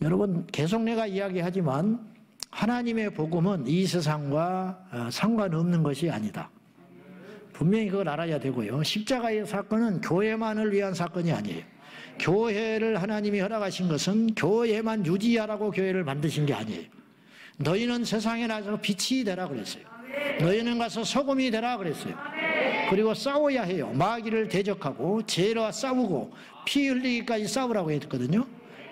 여러분, 계속 내가 이야기하지만 하나님의 복음은 이 세상과 상관없는 것이 아니다. 분명히 그걸 알아야 되고요. 십자가의 사건은 교회만을 위한 사건이 아니에요. 교회를 하나님이 허락하신 것은 교회만 유지하라고 교회를 만드신 게 아니에요. 너희는 세상에 나가서 빛이 되라 그랬어요. 너희는 가서 소금이 되라 그랬어요. 그리고 싸워야 해요. 마귀를 대적하고 죄와 싸우고 피 흘리기까지 싸우라고 했거든요.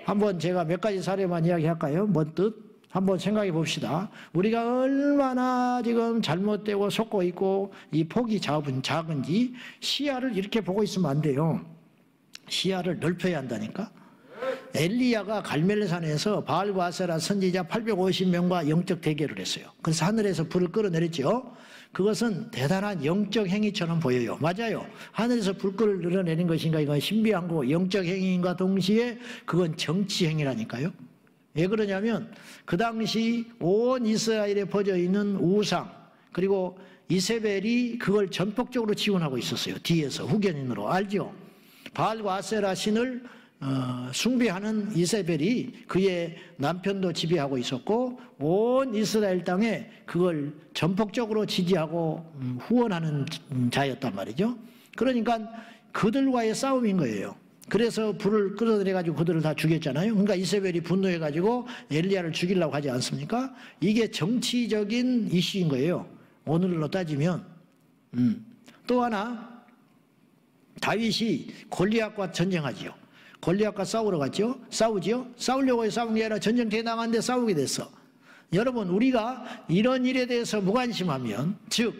한번 제가 몇 가지 사례만 이야기할까요? 먼뜻 한번 생각해 봅시다. 우리가 얼마나 지금 잘못되고 속고 있고 이 폭이 작은지 시야를 이렇게 보고 있으면 안 돼요. 시야를 넓혀야 한다니까. 엘리야가 갈멜산에서 바알과 아세라 선지자 850명과 영적 대결을 했어요. 그래서 하늘에서 불을 끌어내렸죠. 그것은 대단한 영적 행위처럼 보여요. 맞아요. 하늘에서 불 끌어내린 것인가, 이건 신비한 거 영적 행위인가 동시에 그건 정치 행위라니까요. 왜 그러냐면 그 당시 온 이스라엘에 퍼져 있는 우상, 그리고 이세벨이 그걸 전폭적으로 지원하고 있었어요. 뒤에서 후견인으로. 알죠? 바알과 아세라 신을 숭배하는 이세벨이 그의 남편도 지배하고 있었고 온 이스라엘 땅에 그걸 전폭적으로 지지하고 후원하는 자였단 말이죠. 그러니까 그들과의 싸움인 거예요. 그래서 불을 끌어들여가지고 그들을 다 죽였잖아요. 그러니까 이세벨이 분노해가지고 엘리야를 죽이려고 하지 않습니까? 이게 정치적인 이슈인 거예요. 오늘로 따지면. 또 하나, 다윗이 골리앗과 전쟁하지요. 골리앗과 싸우러 갔죠? 싸우지요? 싸우려고 싸운 게 아니라 전쟁터에 나갔는데 싸우게 됐어. 여러분, 우리가 이런 일에 대해서 무관심하면, 즉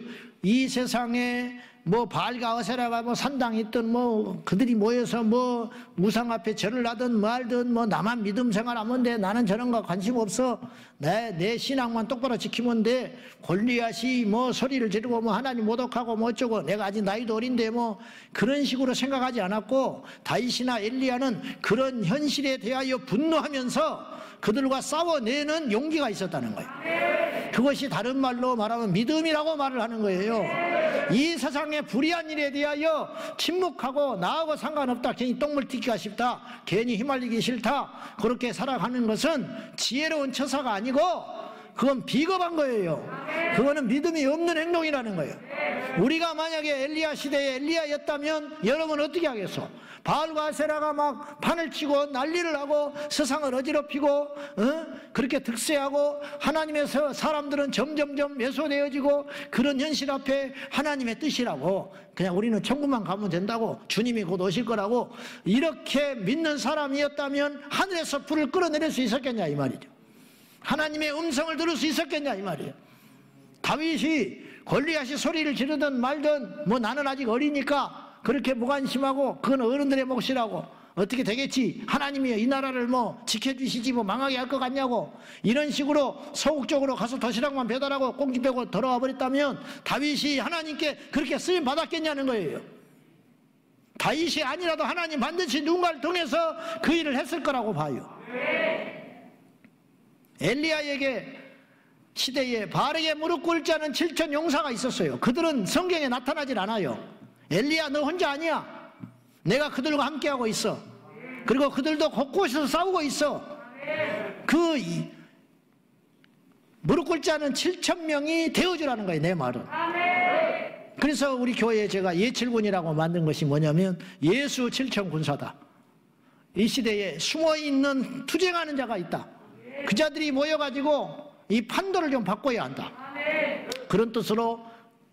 이 세상에 뭐 바알과 아세라가 뭐 산당이 있든 뭐 그들이 모여서 뭐 우상 앞에 절을 하든 말든 뭐 나만 믿음 생활하면 돼, 나는 저런 거 관심 없어, 내 신앙만 똑바로 지키면 돼, 골리앗이 뭐 소리를 지르고 뭐 하나님 모독하고 뭐 어쩌고, 내가 아직 나이도 어린데 뭐 그런 식으로 생각하지 않았고, 다윗이나 엘리야는 그런 현실에 대하여 분노하면서 그들과 싸워내는 용기가 있었다는 거예요. 그것이 다른 말로 말하면 믿음이라고 말을 하는 거예요. 이 세상의 불의한 일에 대하여 침묵하고 나하고 상관없다, 괜히 똥물 튀기가 싶다, 괜히 휘말리기 싫다, 그렇게 살아가는 것은 지혜로운 처사가 아니고 그건 비겁한 거예요. 그거는 믿음이 없는 행동이라는 거예요. 우리가 만약에 엘리야 시대에 엘리야였다면 여러분 어떻게 하겠어? 바알과 아세라가 막 판을 치고 난리를 하고 세상을 어지럽히고 그렇게 득세하고 하나님에서 사람들은 점점점 매소되어지고, 그런 현실 앞에 하나님의 뜻이라고 그냥 우리는 천국만 가면 된다고, 주님이 곧 오실 거라고 이렇게 믿는 사람이었다면 하늘에서 불을 끌어내릴 수 있었겠냐 이 말이죠. 하나님의 음성을 들을 수 있었겠냐 이 말이에요. 다윗이 골리앗이 소리를 지르든 말든 뭐 나는 아직 어리니까 그렇게 무관심하고 그건 어른들의 몫이라고, 어떻게 되겠지, 하나님이 이 나라를 뭐 지켜주시지 뭐 망하게 할 것 같냐고, 이런 식으로 소극적으로 가서 도시락만 배달하고 꽁지 빼고 돌아와 버렸다면 다윗이 하나님께 그렇게 쓰임 받았겠냐는 거예요. 다윗이 아니라도 하나님 반드시 누군가를 통해서 그 일을 했을 거라고 봐요. 엘리야에게 시대에 바르게 무릎 꿇지 않은 7천 용사가 있었어요. 그들은 성경에 나타나질 않아요. 엘리야, 너 혼자 아니야. 내가 그들과 함께하고 있어. 그리고 그들도 곳곳에서 싸우고 있어. 그 무릎 꿇지 않은 7천 명이 되어주라는 거예요, 내 말은. 그래서 우리 교회에 제가 예칠군이라고 만든 것이 뭐냐면 예수 7천 군사다. 이 시대에 숨어있는 투쟁하는 자가 있다. 그 자들이 모여가지고 이 판도를 좀 바꿔야 한다. 그런 뜻으로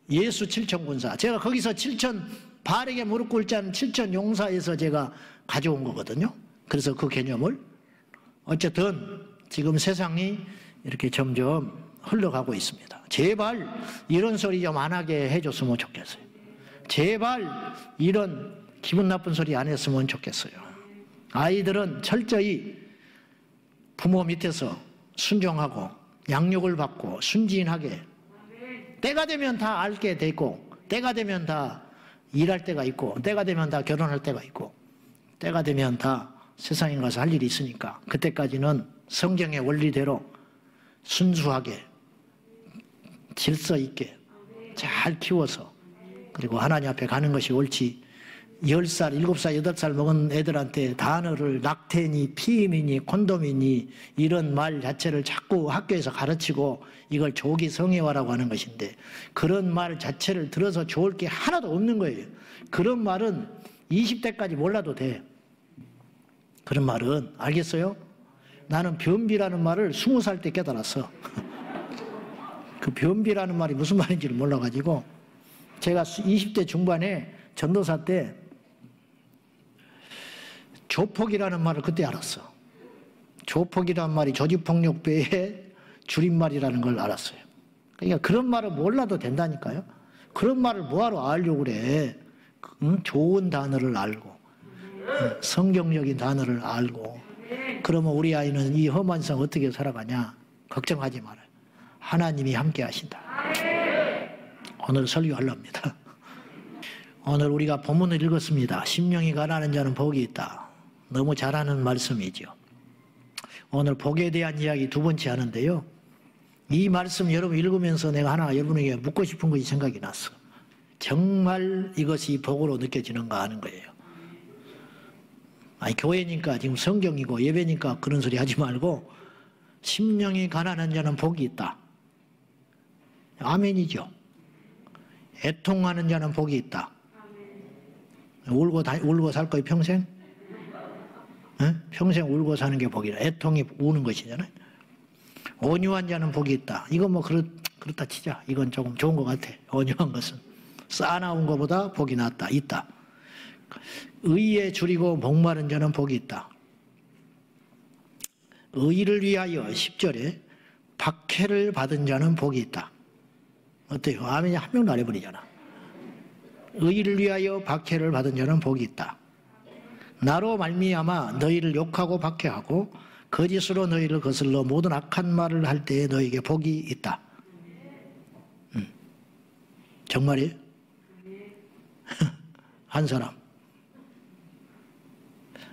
예수 7천 군사, 제가 거기서 7천 바르게 무릎 꿇지 않은 7천 용사에서 제가 가져온 거거든요. 그래서 그 개념을, 어쨌든 지금 세상이 이렇게 점점 흘러가고 있습니다. 제발 이런 소리 좀 안 하게 해줬으면 좋겠어요. 제발 이런 기분 나쁜 소리 안 했으면 좋겠어요. 아이들은 철저히 부모 밑에서 순종하고 양육을 받고 순진하게, 때가 되면 다 알게 되고, 때가 되면 다 일할 때가 있고, 때가 되면 다 결혼할 때가 있고, 때가 되면 다 세상에 가서 할 일이 있으니까 그때까지는 성경의 원리대로 순수하게 질서 있게 잘 키워서, 그리고 하나님 앞에 가는 것이 옳지, 10살, 7살, 8살 먹은 애들한테 단어를 낙태니, 피임이니, 콘돔이니 이런 말 자체를 자꾸 학교에서 가르치고 이걸 조기 성애화라고 하는 것인데 그런 말 자체를 들어서 좋을 게 하나도 없는 거예요. 그런 말은 20대까지 몰라도 돼. 그런 말은 알겠어요? 나는 변비라는 말을 20살 때 깨달았어. 그 변비라는 말이 무슨 말인지를 몰라가지고 제가 20대 중반에 전도사 때 조폭이라는 말을 그때 알았어. 조폭이라는 말이 조직폭력배의 줄임말이라는 걸 알았어요. 그러니까 그런 말을 몰라도 된다니까요. 그런 말을 뭐하러 알려고 그래. 좋은 단어를 알고 성경적인 단어를 알고 그러면 우리 아이는 이 험한 세상 어떻게 살아가냐 걱정하지 말아요. 하나님이 함께 하신다. 오늘 설교하려합니다. 오늘 우리가 본문을 읽었습니다. 심령이 가난한 자는 복이 있다. 너무 잘하는 말씀이죠. 오늘 복에 대한 이야기 두 번째 하는데요. 이 말씀 여러분 읽으면서 내가 하나 여러분에게 묻고 싶은 것이 생각이 났어. 정말 이것이 복으로 느껴지는가 하는 거예요. 아니 교회니까 지금 성경이고 예배니까 그런 소리 하지 말고 심령이 가난한 자는 복이 있다. 아멘이죠. 애통하는 자는 복이 있다. 울고 살 거예요 평생? 네? 평생 울고 사는 게 복이라. 애통이 우는 것이잖아요. 온유한 자는 복이 있다. 이건 뭐 그렇다 치자. 이건 조금 좋은 것 같아. 온유한 것은 싸나운 것보다 복이 낫다. 있다. 의에 줄이고 목마른 자는 복이 있다. 의를 위하여 10절에 박해를 받은 자는 복이 있다. 어때요? 아멘이 한 명도 안 해버리잖아. 의를 위하여 박해를 받은 자는 복이 있다. 나로 말미암아 너희를 욕하고 박해하고 거짓으로 너희를 거슬러 모든 악한 말을 할 때에 너희에게 복이 있다. 정말이에요? 한 사람.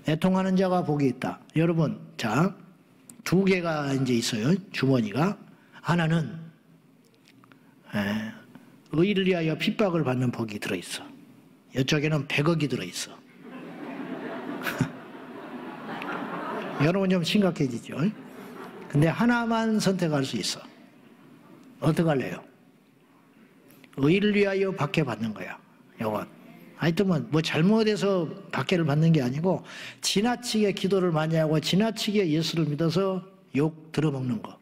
애통하는 자가 복이 있다. 여러분, 자, 두 개가 이제 있어요. 주머니가. 하나는 의를 위하여 핍박을 받는 복이 들어있어. 이쪽에는 100억이 들어있어. 여러분 좀 심각해지죠. 근데 하나만 선택할 수 있어. 어떻게 할래요? 의를 위하여 박해받는 거야. 이건. 하여튼 뭐 잘못해서 박해를 받는 게 아니고 지나치게 기도를 많이 하고 지나치게 예수를 믿어서 욕 들어먹는 거.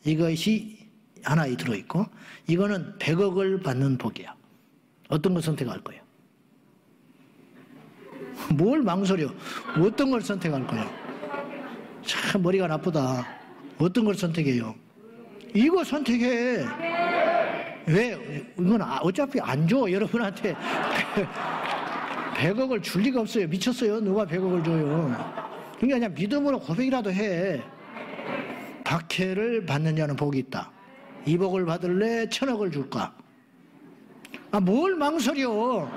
이것이 하나에 들어있고 이거는 100억을 받는 복이야. 어떤 걸 선택할 거예요? 뭘 망설여? 어떤 걸 선택할 거예요? 참 머리가 나쁘다. 어떤 걸 선택해요? 이거 선택해. 왜? 이건 어차피 안 줘. 여러분한테 100억을 줄 리가 없어요. 미쳤어요. 누가 100억을 줘요. 그러니까 그냥 믿음으로 고백이라도 해. 박해를 받는 자는 복이 있다. 이 복을 받을래? 1000억을 줄까? 아, 뭘 망설여?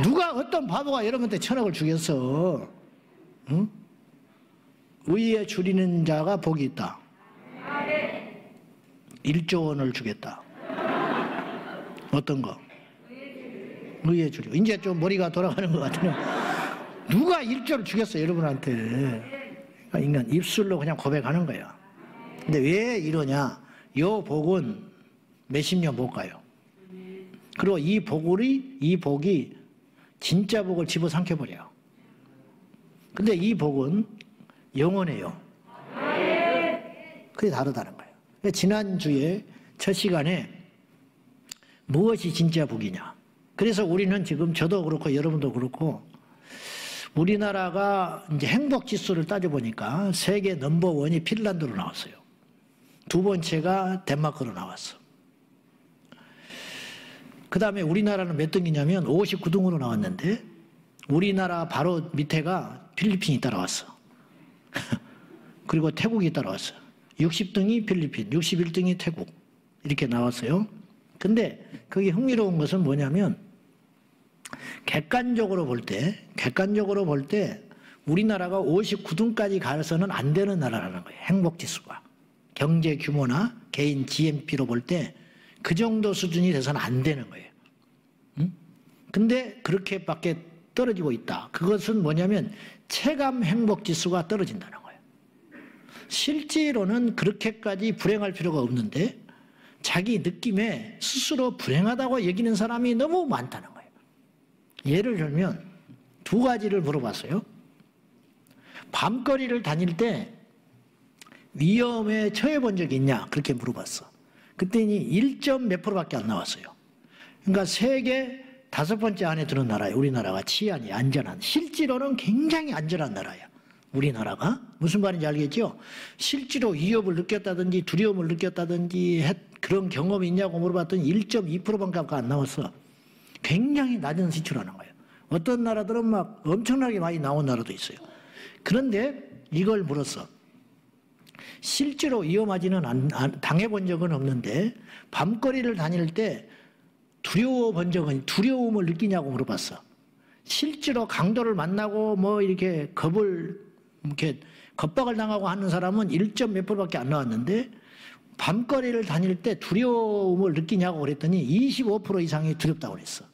누가 어떤 바보가 여러분한테 1000억을 주겠어? 응? 의에 줄이는 자가 복이 있다. 1조 원을 주겠다. 어떤 거? 의에 줄이고. 이제 좀 머리가 돌아가는 것 같으면 누가 1조를 주겠어 여러분한테. 인간 입술로 그냥 고백하는 거야. 근데 왜 이러냐? 요 복은 몇십 년 못 가요. 그리고 이 복이 진짜 복을 집어삼켜버려요. 근데 이 복은 영원해요. 그게 다르다는 거예요. 지난주에 첫 시간에 무엇이 진짜 복이냐. 그래서 우리는 지금 저도 그렇고 여러분도 그렇고 우리나라가 이제 행복 지수를 따져보니까 세계 넘버1이 핀란드로 나왔어요. 두 번째가 덴마크로 나왔어. 그 다음에 우리나라는 몇 등이냐면 59등으로 나왔는데 우리나라 바로 밑에가 필리핀이 따라왔어. 그리고 태국이 따라왔어. 60등이 필리핀, 61등이 태국 이렇게 나왔어요. 근데 그게 흥미로운 것은 뭐냐면 객관적으로 볼 때 우리나라가 59등까지 가서는 안 되는 나라라는 거예요. 행복지수가. 경제 규모나 개인 GNP로 볼 때 그 정도 수준이 돼서는 안 되는 거예요. 근데 그렇게밖에 떨어지고 있다. 그것은 뭐냐면 체감 행복 지수가 떨어진다는 거예요. 실제로는 그렇게까지 불행할 필요가 없는데 자기 느낌에 스스로 불행하다고 여기는 사람이 너무 많다는 거예요. 예를 들면 두 가지를 물어봤어요. 밤거리를 다닐 때 위험에 처해 본 적이 있냐? 그렇게 물어봤어. 그때니 1점 몇 프로밖에 안 나왔어요. 그러니까 세계 5번째 안에 드는 나라예요. 우리나라가 치안이 안전한. 실제로는 굉장히 안전한 나라예요. 우리나라가. 무슨 말인지 알겠죠? 실제로 위협을 느꼈다든지 두려움을 느꼈다든지 그런 경험이 있냐고 물어봤더니 1.2%밖에 안 나왔어. 굉장히 낮은 수치라는 거예요. 어떤 나라들은 막 엄청나게 많이 나온 나라도 있어요. 그런데 이걸 물었어. 실제로 위험하지는 당해본 적은 없는데 밤거리를 다닐 때 두려움을 느끼냐고 물어봤어. 실제로 강도를 만나고 뭐 이렇게 겁박을 당하고 하는 사람은 1점 몇 %밖에 안 나왔는데 밤거리를 다닐 때 두려움을 느끼냐고 그랬더니 25% 이상이 두렵다고 그랬어.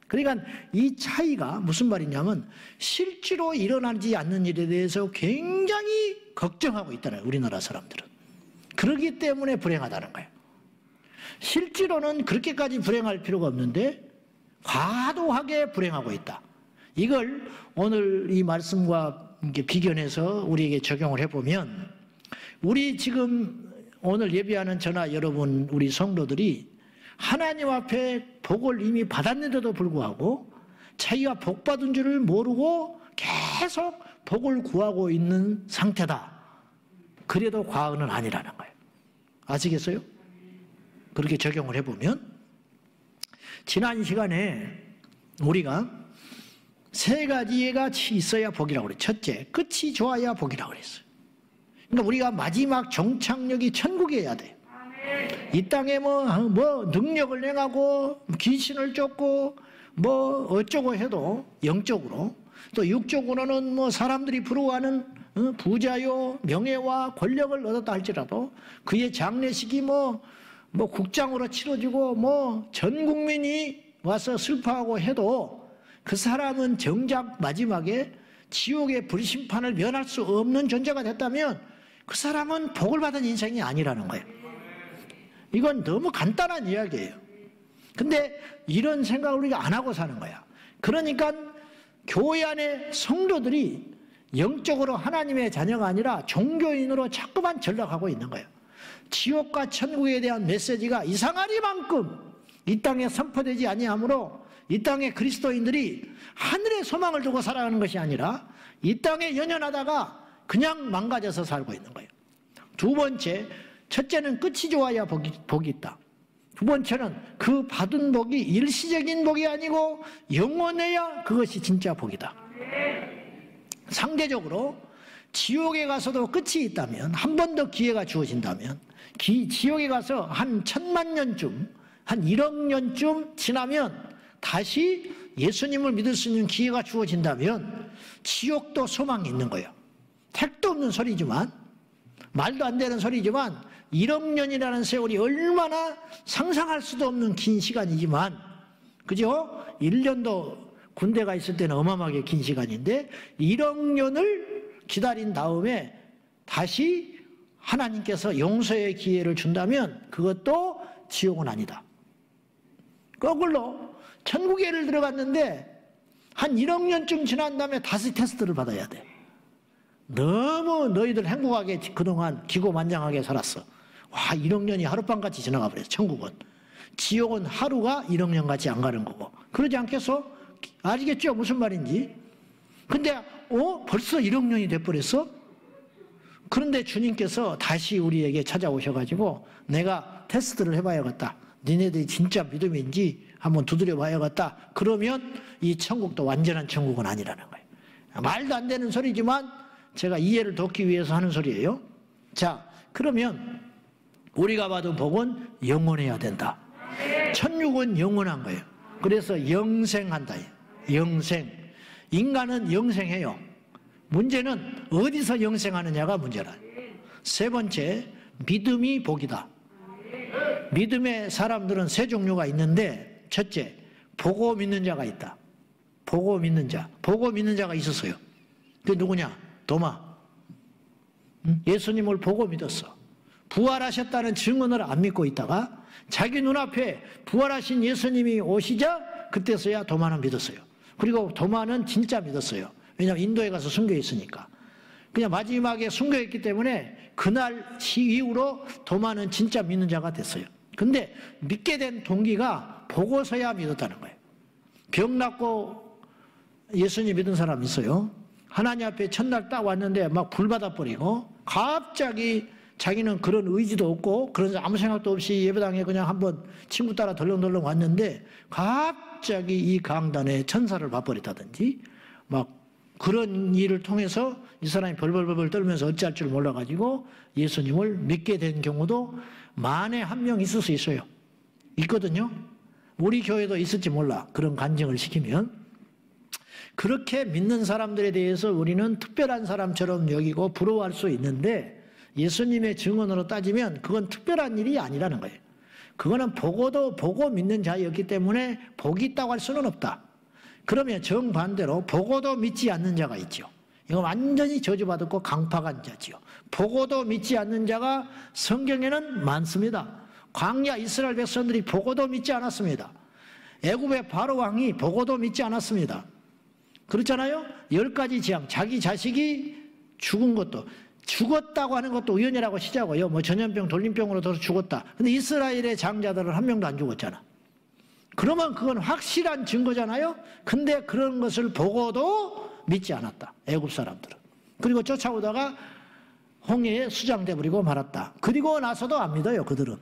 그러니까 이 차이가 무슨 말이냐면 실제로 일어나지 않는 일에 대해서 굉장히 걱정하고 있다는 거예요. 우리나라 사람들은. 그렇기 때문에 불행하다는 거예요. 실제로는 그렇게까지 불행할 필요가 없는데 과도하게 불행하고 있다. 이걸 오늘 이 말씀과 비견해서 우리에게 적용을 해보면 우리 지금 오늘 예배하는 저나 여러분 우리 성도들이 하나님 앞에 복을 이미 받았는데도 불구하고 자기가 복 받은 줄을 모르고 계속 복을 구하고 있는 상태다. 그래도 과언은 아니라는 거예요. 아시겠어요? 그렇게 적용을 해보면 지난 시간에 우리가 세 가지가 있어야 복이라고 그래요. 첫째, 끝이 좋아야 복이라고 그랬어요. 그러니까 우리가 마지막 정착력이 천국이어야 돼. 이 땅에 뭐 능력을 행하고 귀신을 쫓고 뭐 어쩌고 해도 영적으로 또 육적으로는 뭐 사람들이 부러워하는 부자요 명예와 권력을 얻었다 할지라도 그의 장례식이 뭐 국장으로 치러지고 뭐 전 국민이 와서 슬퍼하고 해도 그 사람은 정작 마지막에 지옥의 불심판을 면할 수 없는 존재가 됐다면 그 사람은 복을 받은 인생이 아니라는 거예요. 이건 너무 간단한 이야기예요. 근데 이런 생각을 우리가 안 하고 사는 거야. 그러니까 교회 안에 성도들이 영적으로 하나님의 자녀가 아니라 종교인으로 자꾸만 전락하고 있는 거예요. 지옥과 천국에 대한 메시지가 이상하리만큼 이 땅에 선포되지 아니하므로 이 땅의 그리스도인들이 하늘의 소망을 두고 살아가는 것이 아니라 이 땅에 연연하다가 그냥 망가져서 살고 있는 거예요. 두 번째, 첫째는 끝이 좋아야 복이 있다. 두 번째는 그 받은 복이 일시적인 복이 아니고 영원해야 그것이 진짜 복이다. 상대적으로 지옥에 가서도 끝이 있다면, 한 번 더 기회가 주어진다면, 지옥에 가서 한 1000만 년쯤, 한 1억 년쯤 지나면 다시 예수님을 믿을 수 있는 기회가 주어진다면 지옥도 소망이 있는 거예요. 택도 없는 소리지만, 말도 안 되는 소리지만 1억 년이라는 세월이 얼마나 상상할 수도 없는 긴 시간이지만, 그죠? 1년도 군대가 있을 때는 어마어마하게 긴 시간인데 1억 년을 기다린 다음에 다시 하나님께서 용서의 기회를 준다면 그것도 지옥은 아니다. 거꾸로 천국에 예를 들어갔는데 한 1억 년쯤 지난 다음에 다시 테스트를 받아야 돼. 너무 너희들 행복하게 그동안 기고만장하게 살았어. 와, 1억 년이 하룻밤같이 지나가 버렸어. 천국은. 지옥은 하루가 1억 년같이 안 가는 거고. 그러지 않겠어? 아시겠죠? 무슨 말인지. 근데 벌써 1억 년이 돼버렸어? 그런데 주님께서 다시 우리에게 찾아오셔가지고 내가 테스트를 해봐야겠다. 니네들이 진짜 믿음인지 한번 두드려 봐야겠다. 그러면 이 천국도 완전한 천국은 아니라는 거예요. 말도 안 되는 소리지만 제가 이해를 돕기 위해서 하는 소리예요. 자, 그러면 우리가 받은 복은 영원해야 된다. 천국은 영원한 거예요. 그래서 영생한다. 영생. 인간은 영생해요. 문제는 어디서 영생하느냐가 문제라. 세 번째, 믿음이 복이다. 믿음의 사람들은 세 종류가 있는데, 첫째, 보고 믿는 자가 있다. 보고 믿는 자. 보고 믿는 자가 있었어요. 그게 누구냐? 도마. 예수님을 보고 믿었어. 부활하셨다는 증언을 안 믿고 있다가 자기 눈앞에 부활하신 예수님이 오시자 그때서야 도마는 믿었어요. 그리고 도마는 진짜 믿었어요. 왜냐하면 인도에 가서 순교해 있으니까. 그냥 마지막에 순교했기 때문에 그날 이후로 도마는 진짜 믿는 자가 됐어요. 근데 믿게 된 동기가 보고서야 믿었다는 거예요. 병 낫고 예수님 믿은 사람 있어요. 하나님 앞에 첫날 딱 왔는데 막 불 받아버리고 갑자기 자기는 그런 의지도 없고 그런 아무 생각도 없이 예배당에 그냥 한번 친구 따라 덜렁덜렁 왔는데 갑자기 이 강단에 천사를 봐버렸다든지 막 그런 일을 통해서 이 사람이 벌벌벌 떨면서 어찌할 줄 몰라가지고 예수님을 믿게 된 경우도 만에 한 명 있을 수 있어요. 있거든요. 우리 교회도 있을지 몰라. 그런 간증을 시키면. 그렇게 믿는 사람들에 대해서 우리는 특별한 사람처럼 여기고 부러워할 수 있는데 예수님의 증언으로 따지면 그건 특별한 일이 아니라는 거예요. 그거는 보고 믿는 자였기 때문에 복이 있다고 할 수는 없다. 그러면 정반대로 보고도 믿지 않는 자가 있죠. 이거 완전히 저주받았고 강팍한 자지요. 보고도 믿지 않는 자가 성경에는 많습니다. 광야 이스라엘 백성들이 보고도 믿지 않았습니다. 애굽의 바로 왕이 보고도 믿지 않았습니다. 그렇잖아요? 10가지 재앙, 자기 자식이 죽은 것도, 죽었다고 하는 것도 우연이라고 치자고요. 뭐 전염병, 돌림병으로 더 죽었다. 근데 이스라엘의 장자들은 한 명도 안 죽었잖아. 그러면 그건 확실한 증거잖아요? 근데 그런 것을 보고도 믿지 않았다. 애굽 사람들은. 그리고 쫓아오다가 홍해에 수장돼 버리고 말았다. 그리고 나서도 안 믿어요, 그들은.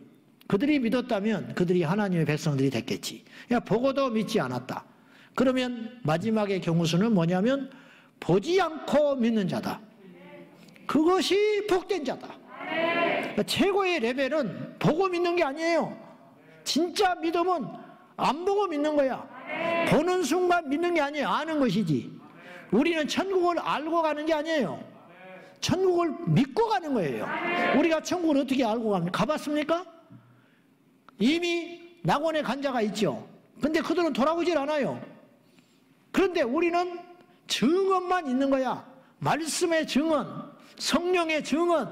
그들이 믿었다면 그들이 하나님의 백성들이 됐겠지. 보고도 믿지 않았다. 그러면 마지막의 경우수는 뭐냐면 보지 않고 믿는 자다. 그것이 복된 자다. 최고의 레벨은 보고 믿는 게 아니에요. 진짜 믿음은 안 보고 믿는 거야. 보는 순간 믿는 게 아니에요. 아는 것이지. 우리는 천국을 알고 가는 게 아니에요. 천국을 믿고 가는 거예요. 우리가 천국을 어떻게 알고 갑니까? 가봤습니까? 이미 낙원에 간 자가 있죠. 근데 그들은 돌아오질 않아요. 그런데 우리는 증언만 있는 거야. 말씀의 증언, 성령의 증언,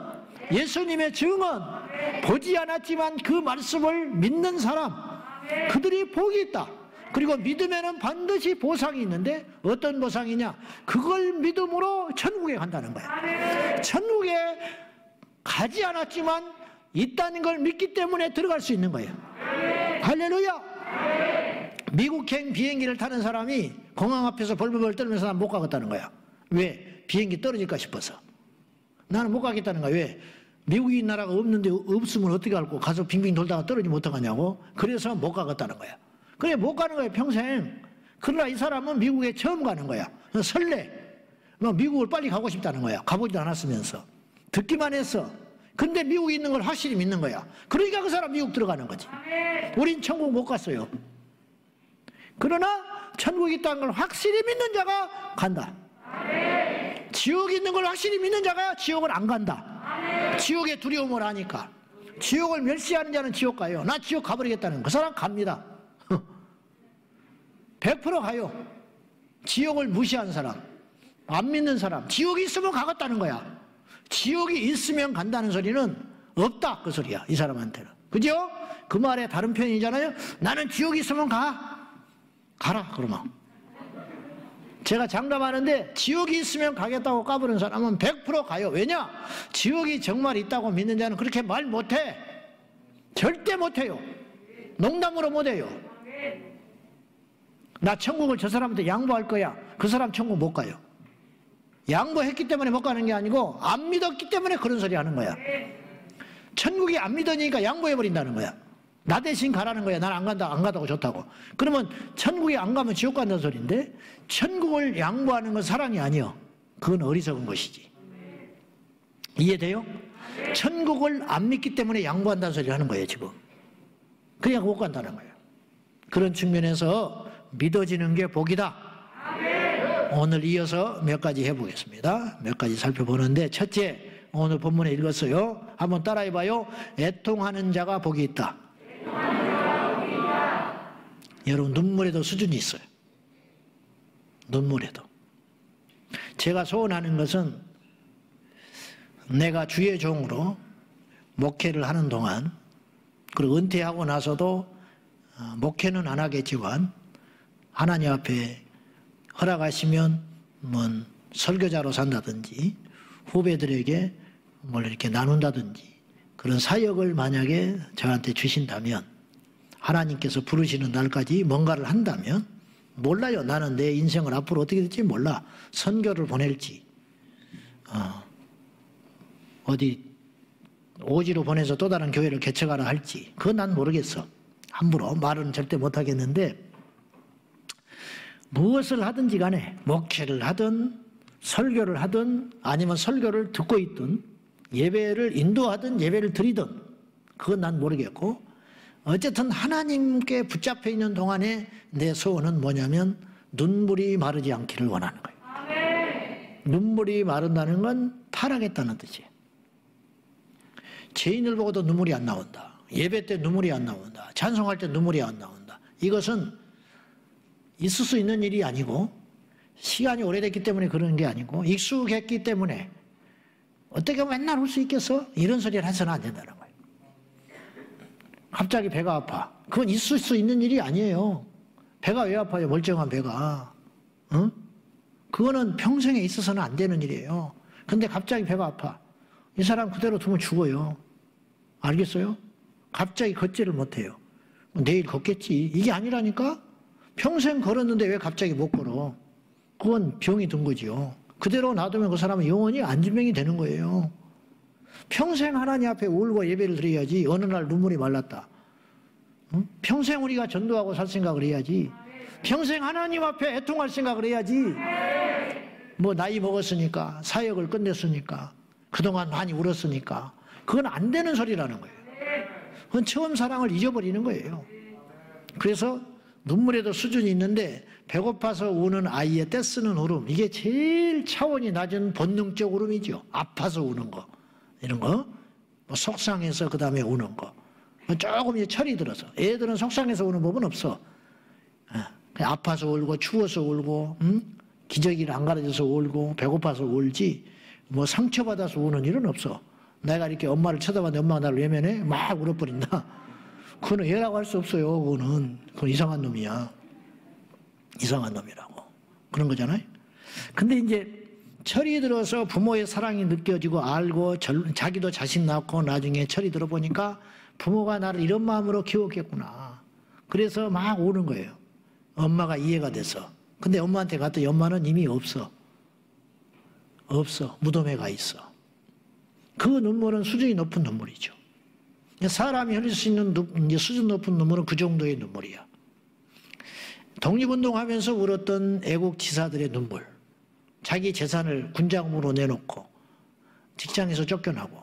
예수님의 증언, 보지 않았지만 그 말씀을 믿는 사람, 그들이 복이 있다. 그리고 믿으면 반드시 보상이 있는데 어떤 보상이냐? 그걸 믿음으로 천국에 간다는 거야. 천국에 가지 않았지만 있다는 걸 믿기 때문에 들어갈 수 있는 거예요. 할렐루야! 미국행 비행기를 타는 사람이 공항 앞에서 벌벌벌 떨면서 난 못 가겠다는 거야. 왜? 비행기 떨어질까 싶어서. 나는 못 가겠다는 거야. 왜? 미국이 나라가 없는데 없으면 어떻게 할고 가서 빙빙 돌다가 떨어지면 어떡하냐고. 그래서 못 가겠다는 거야. 그래 못 가는 거야 평생. 그러나 이 사람은 미국에 처음 가는 거야. 설레. 미국을 빨리 가고 싶다는 거야. 가보지도 않았으면서. 듣기만 했어. 근데 미국에 있는 걸 확실히 믿는 거야. 그러니까 그 사람 미국 들어가는 거지. 우린 천국 못 갔어요. 그러나 천국이 있다는 걸 확실히 믿는 자가 간다. 지옥이 있는 걸 확실히 믿는 자가 지옥을 안 간다. 지옥의 두려움을 아니까. 지옥을 멸시하는 자는 지옥 가요. 나 지옥 가버리겠다는 그 사람 갑니다. 100% 가요. 지옥을 무시하는 사람, 안 믿는 사람, 지옥이 있으면 가겠다는 거야. 지옥이 있으면 간다는 소리는 없다 그 소리야. 이 사람한테는. 그죠? 그 말의 다른 표현이잖아요. 나는 지옥이 있으면 가라 그러면. 제가 장담하는데 지옥이 있으면 가겠다고 까부는 사람은 100% 가요. 왜냐? 지옥이 정말 있다고 믿는 자는 그렇게 말 못해. 절대 못해요. 농담으로 못해요. 나 천국을 저 사람한테 양보할 거야. 그 사람 천국 못 가요. 양보했기 때문에 못 가는 게 아니고 안 믿었기 때문에 그런 소리 하는 거야. 천국이 안 믿으니까 양보해버린다는 거야. 나 대신 가라는 거야. 난 안 간다, 안 가다고 좋다고. 그러면 천국에 안 가면 지옥 간다는 소리인데 천국을 양보하는 건 사랑이 아니요. 그건 어리석은 것이지. 이해돼요? 천국을 안 믿기 때문에 양보한다는 소리 하는 거예요 지금. 그냥 못 간다는 거예요. 그런 측면에서 믿어지는 게 복이다. 오늘 이어서 몇 가지 해보겠습니다. 몇 가지 살펴보는데 첫째, 오늘 본문에 읽었어요. 한번 따라해봐요. 애통하는 자가 복이 있다. 여러분 눈물에도 수준이 있어요. 눈물에도. 제가 소원하는 것은 내가 주의 종으로 목회를 하는 동안, 그리고 은퇴하고 나서도 목회는 안 하겠지만 하나님 앞에 허락하시면 뭐 설교자로 산다든지 후배들에게 뭘 이렇게 나눈다든지 그런 사역을 만약에 저한테 주신다면, 하나님께서 부르시는 날까지 뭔가를 한다면, 몰라요. 나는 내 인생을 앞으로 어떻게 될지 몰라. 선교를 보낼지, 어디 오지로 보내서 또 다른 교회를 개척하라 할지, 그건 난 모르겠어. 함부로 말은 절대 못하겠는데, 무엇을 하든지 간에 목회를 하든 설교를 하든 아니면 설교를 듣고 있든 예배를 인도하든 예배를 드리든 그건 난 모르겠고, 어쨌든 하나님께 붙잡혀 있는 동안에 내 소원은 뭐냐면 눈물이 마르지 않기를 원하는 거예요. 눈물이 마른다는 건 타락했다는 뜻이에요. 죄인을 보고도 눈물이 안 나온다. 예배 때 눈물이 안 나온다. 찬송할 때 눈물이 안 나온다. 이것은 있을 수 있는 일이 아니고, 시간이 오래됐기 때문에 그러는 게 아니고, 익숙했기 때문에 어떻게 맨날 울 수 있겠어? 이런 소리를 해서는 안 된다는 거예요. 갑자기 배가 아파. 그건 있을 수 있는 일이 아니에요. 배가 왜 아파요? 멀쩡한 배가. 응? 그거는 평생에 있어서는 안 되는 일이에요. 근데 갑자기 배가 아파. 이 사람 그대로 두면 죽어요. 알겠어요? 갑자기 걷지를 못해요. 내일 걷겠지. 이게 아니라니까? 평생 걸었는데 왜 갑자기 못 걸어? 그건 병이 든 거지요. 그대로 놔두면 그 사람은 영원히 안진병이 되는 거예요. 평생 하나님 앞에 울고 예배를 드려야지. 어느 날 눈물이 말랐다. 응? 평생 우리가 전도하고 살 생각을 해야지. 평생 하나님 앞에 애통할 생각을 해야지. 뭐 나이 먹었으니까, 사역을 끝냈으니까, 그동안 많이 울었으니까. 그건 안 되는 소리라는 거예요. 그건 처음 사랑을 잊어버리는 거예요. 그래서 눈물에도 수준이 있는데, 배고파서 우는 아이의 떼쓰는 울음, 이게 제일 차원이 낮은 본능적 울음이죠. 아파서 우는 거, 이런 거, 뭐 속상해서 그 다음에 우는 거, 조금 이제 철이 들어서. 애들은 속상해서 우는 법은 없어. 그냥 아파서 울고 추워서 울고, 기저귀를 안 갈아줘서 울고 배고파서 울지, 뭐 상처받아서 우는 일은 없어. 내가 이렇게 엄마를 쳐다봤는데 엄마가 나를 외면해? 막 울어버린다. 그거는 애라고 할 수 없어요. 그건 이상한 놈이야. 이상한 놈이라고. 그런 거잖아요. 근데 이제 철이 들어서 부모의 사랑이 느껴지고 알고, 자기도 자식 낳고 나중에 철이 들어보니까 부모가 나를 이런 마음으로 키웠겠구나. 그래서 막 우는 거예요. 엄마가 이해가 돼서. 근데 엄마한테 갔더니 엄마는 이미 없어. 없어. 무덤에 가 있어. 그 눈물은 수준이 높은 눈물이죠. 사람이 흘릴 수 있는 수준 높은 눈물은 그 정도의 눈물이야. 독립운동하면서 울었던 애국지사들의 눈물, 자기 재산을 군자금으로 내놓고 직장에서 쫓겨나고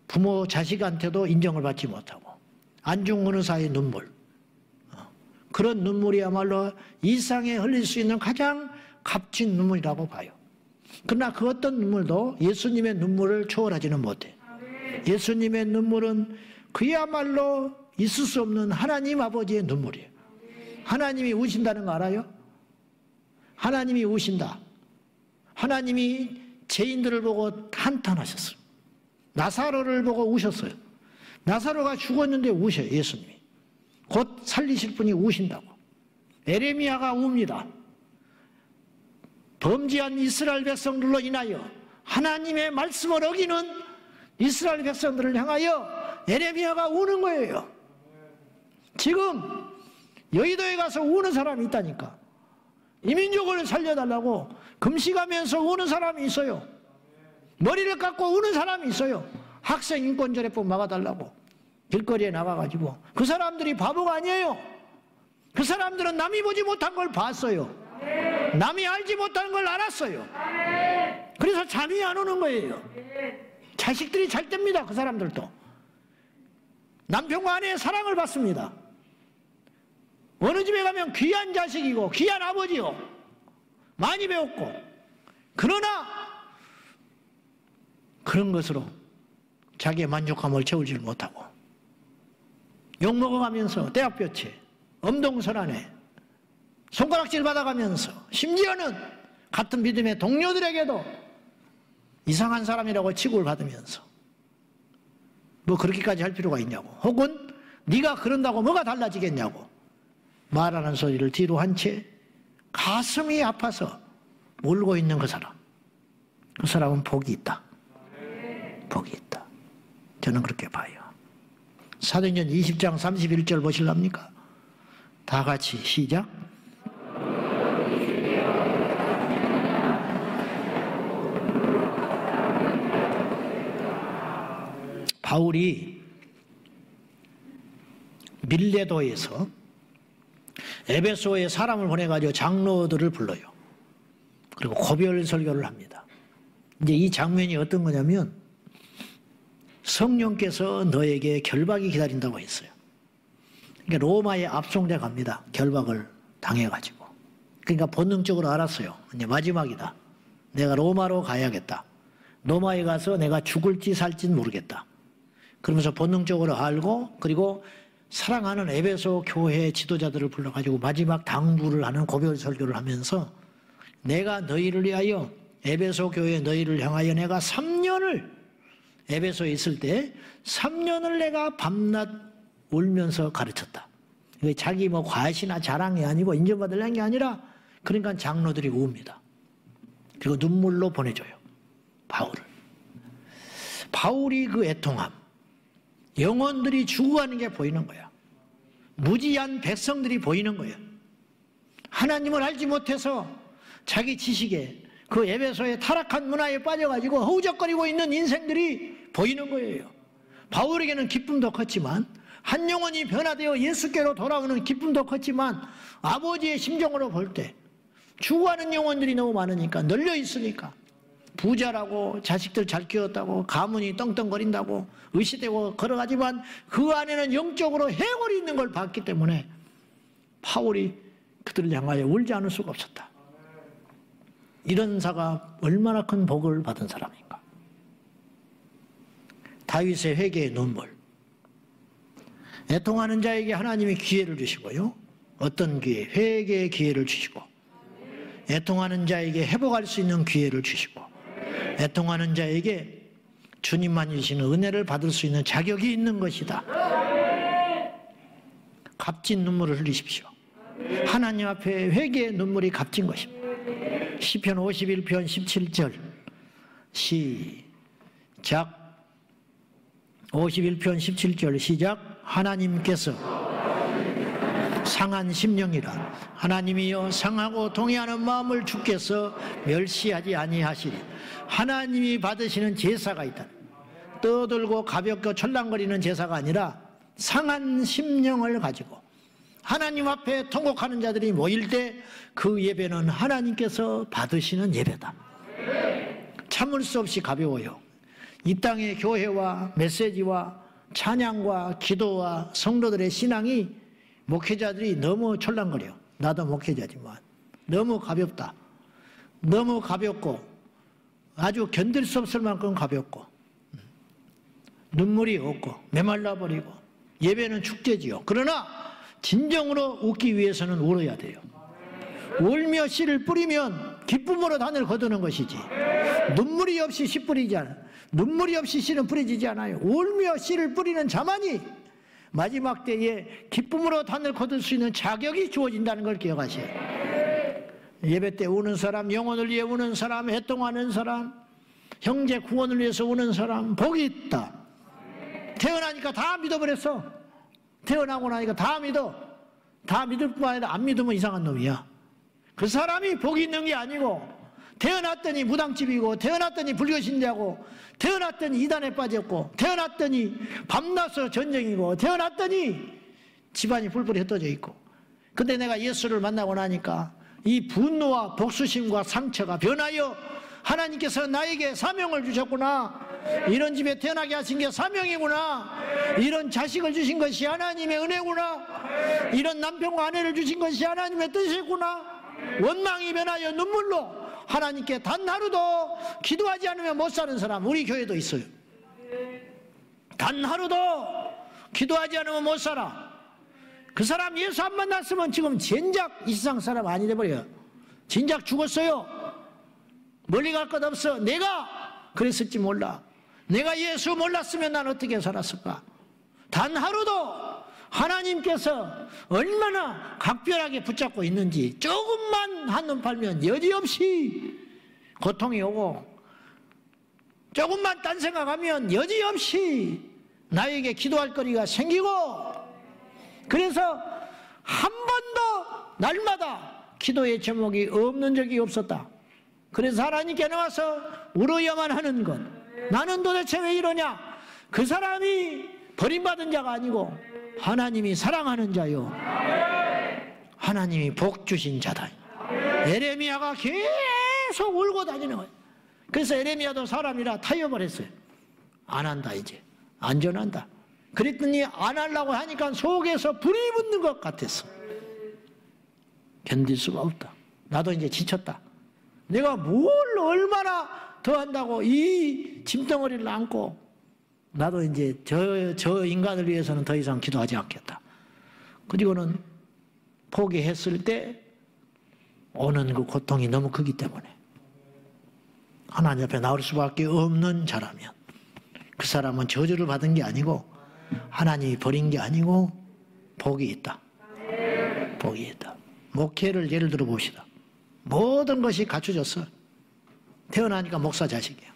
부모 자식한테도 인정을 받지 못하고 안중근 의사의 눈물, 그런 눈물이야말로 일상에 흘릴 수 있는 가장 값진 눈물이라고 봐요. 그러나 그 어떤 눈물도 예수님의 눈물을 초월하지는 못해. 예수님의 눈물은 그야말로 있을 수 없는 하나님 아버지의 눈물이에요. 하나님이 우신다는 거 알아요? 하나님이 우신다. 하나님이 죄인들을 보고 한탄하셨어요. 나사로를 보고 우셨어요. 나사로가 죽었는데 우셔요, 예수님이. 곧 살리실 분이 우신다고. 에레미야가 웁니다. 범죄한 이스라엘 백성들로 인하여 하나님의 말씀을 어기는 이스라엘 백성들을 향하여 에레미야가 우는 거예요. 지금 여의도에 가서 우는 사람이 있다니까. 이민족을 살려달라고 금식하면서 우는 사람이 있어요. 머리를 깎고 우는 사람이 있어요. 학생 인권조례법 막아달라고 길거리에 나가가지고. 그 사람들이 바보가 아니에요. 그 사람들은 남이 보지 못한 걸 봤어요. 남이 알지 못하는 걸 알았어요. 그래서 잠이 안 오는 거예요. 자식들이 잘 됩니다. 그 사람들도 남편과 아내의 사랑을 받습니다. 어느 집에 가면 귀한 자식이고 귀한 아버지요, 많이 배웠고, 그러나 그런 것으로 자기의 만족감을 채우지 못하고 욕먹어가면서 떼약볕에 엄동설안에 손가락질 받아가면서 심지어는 같은 믿음의 동료들에게도 이상한 사람이라고 취급을 받으면서 뭐 그렇게까지 할 필요가 있냐고, 혹은 네가 그런다고 뭐가 달라지겠냐고 말하는 소리를 뒤로 한 채 가슴이 아파서 울고 있는 그 사람, 그 사람은 복이 있다. 복이 있다. 저는 그렇게 봐요. 사도행전 20장 31절 보실랍니까? 다 같이 시작. 바울이 밀레도에서 에베소에 사람을 보내가지고 장로들을 불러요. 그리고 고별 설교를 합니다. 이제 이 장면이 어떤 거냐면 성령께서 너에게 결박이 기다린다고 했어요. 그러니까 로마에 압송돼 갑니다. 결박을 당해가지고. 그러니까 본능적으로 알았어요. 이제 마지막이다. 내가 로마로 가야겠다. 로마에 가서 내가 죽을지 살지는 모르겠다. 그러면서 본능적으로 알고, 그리고 사랑하는 에베소 교회 지도자들을 불러가지고 마지막 당부를 하는 고별 설교를 하면서 내가 너희를 위하여, 에베소 교회 너희를 향하여 내가 3년을 에베소에 있을 때 3년을 내가 밤낮 울면서 가르쳤다. 이게 자기 뭐 과시나 자랑이 아니고 인정받으려는 게 아니라, 그러니까 장로들이 웁니다. 그리고 눈물로 보내줘요. 바울을. 바울이 그 애통함, 영혼들이 죽어가는 게 보이는 거야. 무지한 백성들이 보이는 거야. 하나님을 알지 못해서 자기 지식에 그 에베소의 타락한 문화에 빠져가지고 허우적거리고 있는 인생들이 보이는 거예요. 바울에게는 기쁨도 컸지만, 한 영혼이 변화되어 예수께로 돌아오는 기쁨도 컸지만, 아버지의 심정으로 볼 때 죽어가는 영혼들이 너무 많으니까, 널려 있으니까, 부자라고 자식들 잘 키웠다고 가문이 떵떵거린다고 의시되고 걸어가지만 그 안에는 영적으로 해골이 있는 걸 봤기 때문에 바울이 그들을 향하여 울지 않을 수가 없었다. 이런 자가 얼마나 큰 복을 받은 사람인가. 다윗의 회개의 눈물. 애통하는 자에게 하나님이 기회를 주시고요. 어떤 기회? 회개의 기회를 주시고, 애통하는 자에게 회복할 수 있는 기회를 주시고, 애통하는 자에게 주님만 주시는 은혜를 받을 수 있는 자격이 있는 것이다. 값진 눈물을 흘리십시오. 하나님 앞에 회개의 눈물이 값진 것입니다. 시편 51편 17절 시작. 51편 17절 시작. 하나님께서 상한 심령이라 하나님이여 상하고 동의하는 마음을 주께서 멸시하지 아니하시리. 하나님이 받으시는 제사가 있다. 떠들고 가볍게 철랑거리는 제사가 아니라 상한 심령을 가지고 하나님 앞에 통곡하는 자들이 모일 때 그 예배는 하나님께서 받으시는 예배다. 참을 수 없이 가벼워요. 이 땅의 교회와 메시지와 찬양과 기도와 성도들의 신앙이, 목회자들이 너무 철랑거려. 나도 목회자지만 너무 가볍다. 너무 가볍고 아주 견딜 수 없을 만큼 가볍고 눈물이 없고 메말라버리고. 예배는 축제지요. 그러나 진정으로 웃기 위해서는 울어야 돼요. 울며 씨를 뿌리면 기쁨으로 단을 거두는 것이지, 눈물이 없이 씨 뿌리지 않아. 눈물이 없이 씨는 뿌려지지 않아요. 울며 씨를 뿌리는 자만이 마지막 때에 기쁨으로 단을 거둘 수 있는 자격이 주어진다는 걸 기억하세요. 예배 때 우는 사람, 영혼을 위해 우는 사람, 애통하는 사람, 형제 구원을 위해서 우는 사람, 복이 있다. 태어나니까 다 믿어버렸어. 태어나고 나니까 다 믿어. 다 믿을 뿐만 아니라 안 믿으면 이상한 놈이야. 그 사람이 복이 있는 게 아니고, 태어났더니 무당집이고, 태어났더니 불교신자고, 태어났더니 이단에 빠졌고, 태어났더니 밤낮으로 전쟁이고, 태어났더니 집안이 뿔뿔이 흩어져 있고. 근데 내가 예수를 만나고 나니까 이 분노와 복수심과 상처가 변하여 하나님께서 나에게 사명을 주셨구나. 이런 집에 태어나게 하신 게 사명이구나. 이런 자식을 주신 것이 하나님의 은혜구나. 이런 남편과 아내를 주신 것이 하나님의 뜻이구나. 원망이 변하여 눈물로 하나님께 단 하루도 기도하지 않으면 못 사는 사람, 우리 교회도 있어요. 단 하루도 기도하지 않으면 못 살아. 그 사람 예수 안 만났으면 지금 진작 이 세상 사람 아니 돼버려요. 진작 죽었어요. 멀리 갈 것 없어. 내가 그랬을지 몰라. 내가 예수 몰랐으면 난 어떻게 살았을까? 단 하루도 하나님께서 얼마나 각별하게 붙잡고 있는지 조금만 한눈 팔면 여지없이 고통이 오고 조금만 딴 생각하면 여지없이 나에게 기도할 거리가 생기고 그래서 한 번도 날마다 기도의 제목이 없는 적이 없었다. 그래서 하나님께 나와서 울어야만 하는 것. 나는 도대체 왜 이러냐? 그 사람이 버림받은 자가 아니고 하나님이 사랑하는 자요. 하나님이 복 주신 자다. 에레미야가 계속 울고 다니는 거예요. 그래서 에레미야도 사람이라 타협을 했어요. 안 한다 이제. 안전한다. 그랬더니 안 하려고 하니까 속에서 불이 붙는 것 같았어. 견딜 수가 없다. 나도 이제 지쳤다. 내가 뭘 얼마나 더 한다고 이 짐덩어리를 안고 나도 이제 저 인간을 위해서는 더 이상 기도하지 않겠다. 그리고는 포기했을 때 오는 그 고통이 너무 크기 때문에 하나님 앞에 나올 수밖에 없는 자라면 그 사람은 저주를 받은 게 아니고 하나님이 버린 게 아니고 복이 있다. 복이 있다. 목회를 예를 들어 봅시다. 모든 것이 갖춰졌어. 태어나니까 목사 자식이야.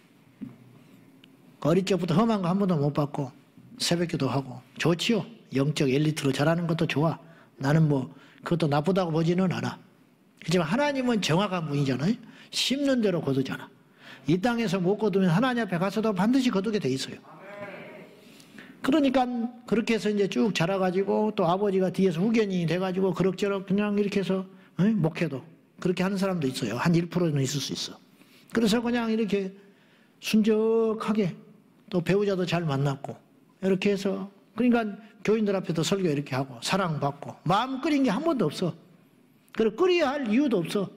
어릴 적부터 험한 거 한 번도 못 받고 새벽기도 하고 좋지요. 영적 엘리트로 자라는 것도 좋아. 나는 뭐 그것도 나쁘다고 보지는 않아. 하지만 하나님은 정확한 분이잖아요. 심는 대로 거두잖아. 이 땅에서 못 거두면 하나님 앞에 가서도 반드시 거두게 돼 있어요. 그러니까 그렇게 해서 이제 쭉 자라가지고 또 아버지가 뒤에서 후견인이 돼가지고 그럭저럭 그냥 이렇게 해서 목회도 그렇게 하는 사람도 있어요. 한 1%는 있을 수 있어. 그래서 그냥 이렇게 순적하게 또 배우자도 잘 만났고 이렇게 해서 그러니까 교인들 앞에도 설교 이렇게 하고 사랑받고 마음 끓인 게 한 번도 없어. 그리고 끓여야 할 이유도 없어.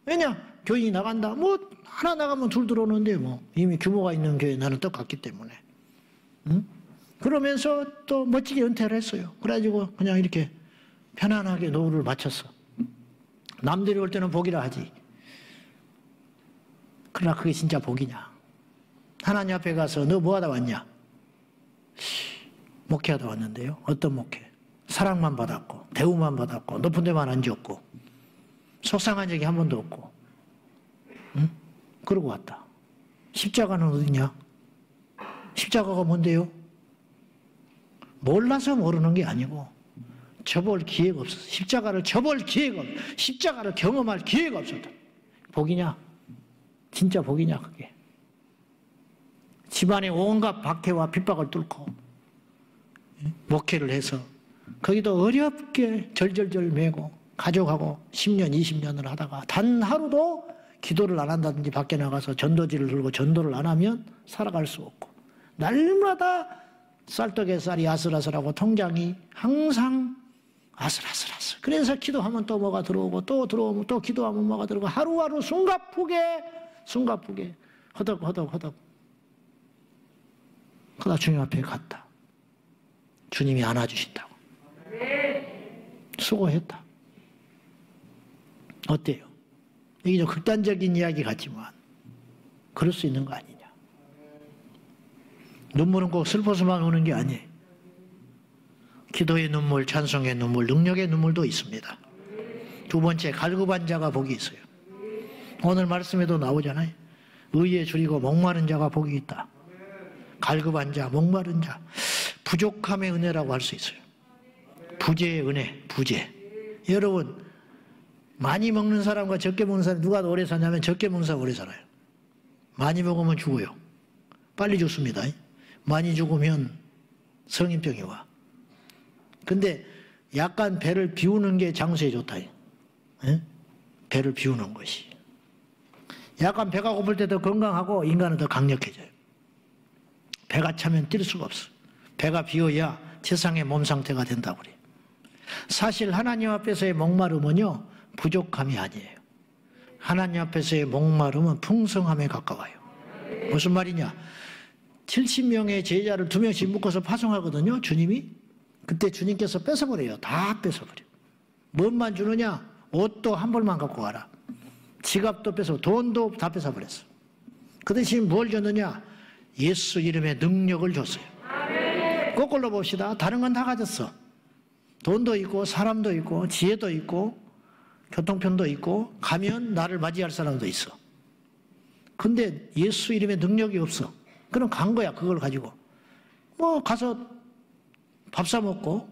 왜냐? 교인이 나간다. 뭐 하나 나가면 둘 들어오는데 뭐 이미 규모가 있는 교회 나는 똑같기 때문에. 응? 그러면서 또 멋지게 은퇴를 했어요. 그래가지고 그냥 이렇게 편안하게 노후를 마쳤어. 남들이 올 때는 복이라 하지. 그러나 그게 진짜 복이냐? 하나님 앞에 가서 너 뭐 하다 왔냐? 목회하다 왔는데요. 어떤 목회? 사랑만 받았고 대우만 받았고 높은 데만 앉았고 속상한 적이 한 번도 없고 응? 그러고 왔다. 십자가는 어디냐? 십자가가 뭔데요? 몰라서 모르는 게 아니고 접을 기회가 없었어. 십자가를 접을 기회가 없어. 십자가를 경험할 기회가 없었다. 복이냐? 진짜 복이냐 그게. 집안에 온갖 박해와 핍박을 뚫고 목회를 해서 거기도 어렵게 절절절 매고 가족하고 10년 20년을 하다가 단 하루도 기도를 안 한다든지 밖에 나가서 전도지를 들고 전도를 안 하면 살아갈 수 없고 날마다 쌀떡에 쌀이 아슬아슬하고 통장이 항상 아슬아슬아슬. 그래서 기도하면 또 뭐가 들어오고 또 들어오면 또 기도하면 뭐가 들어오고 하루하루 숨가쁘게 허덕허덕 그러다 주님 앞에 갔다. 주님이 안아주신다고. 수고했다. 어때요? 이게 좀 극단적인 이야기 같지만 그럴 수 있는 거 아니냐. 눈물은 꼭 슬퍼서만 오는 게 아니에요. 기도의 눈물, 찬송의 눈물, 능력의 눈물도 있습니다. 두 번째, 갈급한 자가 복이 있어요. 오늘 말씀에도 나오잖아요. 의에 줄이고 목마른 자가 복이 있다. 갈급한 자, 목마른 자. 부족함의 은혜라고 할 수 있어요. 부재의 은혜, 부재. 여러분, 많이 먹는 사람과 적게 먹는 사람 누가 더 오래 사냐면 적게 먹는 사람 오래 살아요. 많이 먹으면 죽어요. 빨리 죽습니다. 많이 죽으면 성인병이 와. 근데 약간 배를 비우는 게 장수에 좋다. 배를 비우는 것이. 약간 배가 고플 때 더 건강하고 인간은 더 강력해져요. 배가 차면 뛸 수가 없어. 배가 비어야 세상의 몸 상태가 된다고 그래요. 사실 하나님 앞에서의 목마름은요, 부족함이 아니에요. 하나님 앞에서의 목마름은 풍성함에 가까워요. 무슨 말이냐? 70명의 제자를 2명씩 묶어서 파송하거든요, 주님이. 그때 주님께서 뺏어버려요. 다 뺏어버려. 뭔만 주느냐? 옷도 한 벌만 갖고 가라. 지갑도 뺏어, 돈도 다 뺏어버렸어. 그 대신 뭘 줬느냐? 예수 이름의 능력을 줬어요. 거꾸로 봅시다. 다른 건 다 가졌어. 돈도 있고 사람도 있고 지혜도 있고 교통편도 있고 가면 나를 맞이할 사람도 있어. 근데 예수 이름의 능력이 없어. 그럼 간 거야. 그걸 가지고 뭐 가서 밥 사 먹고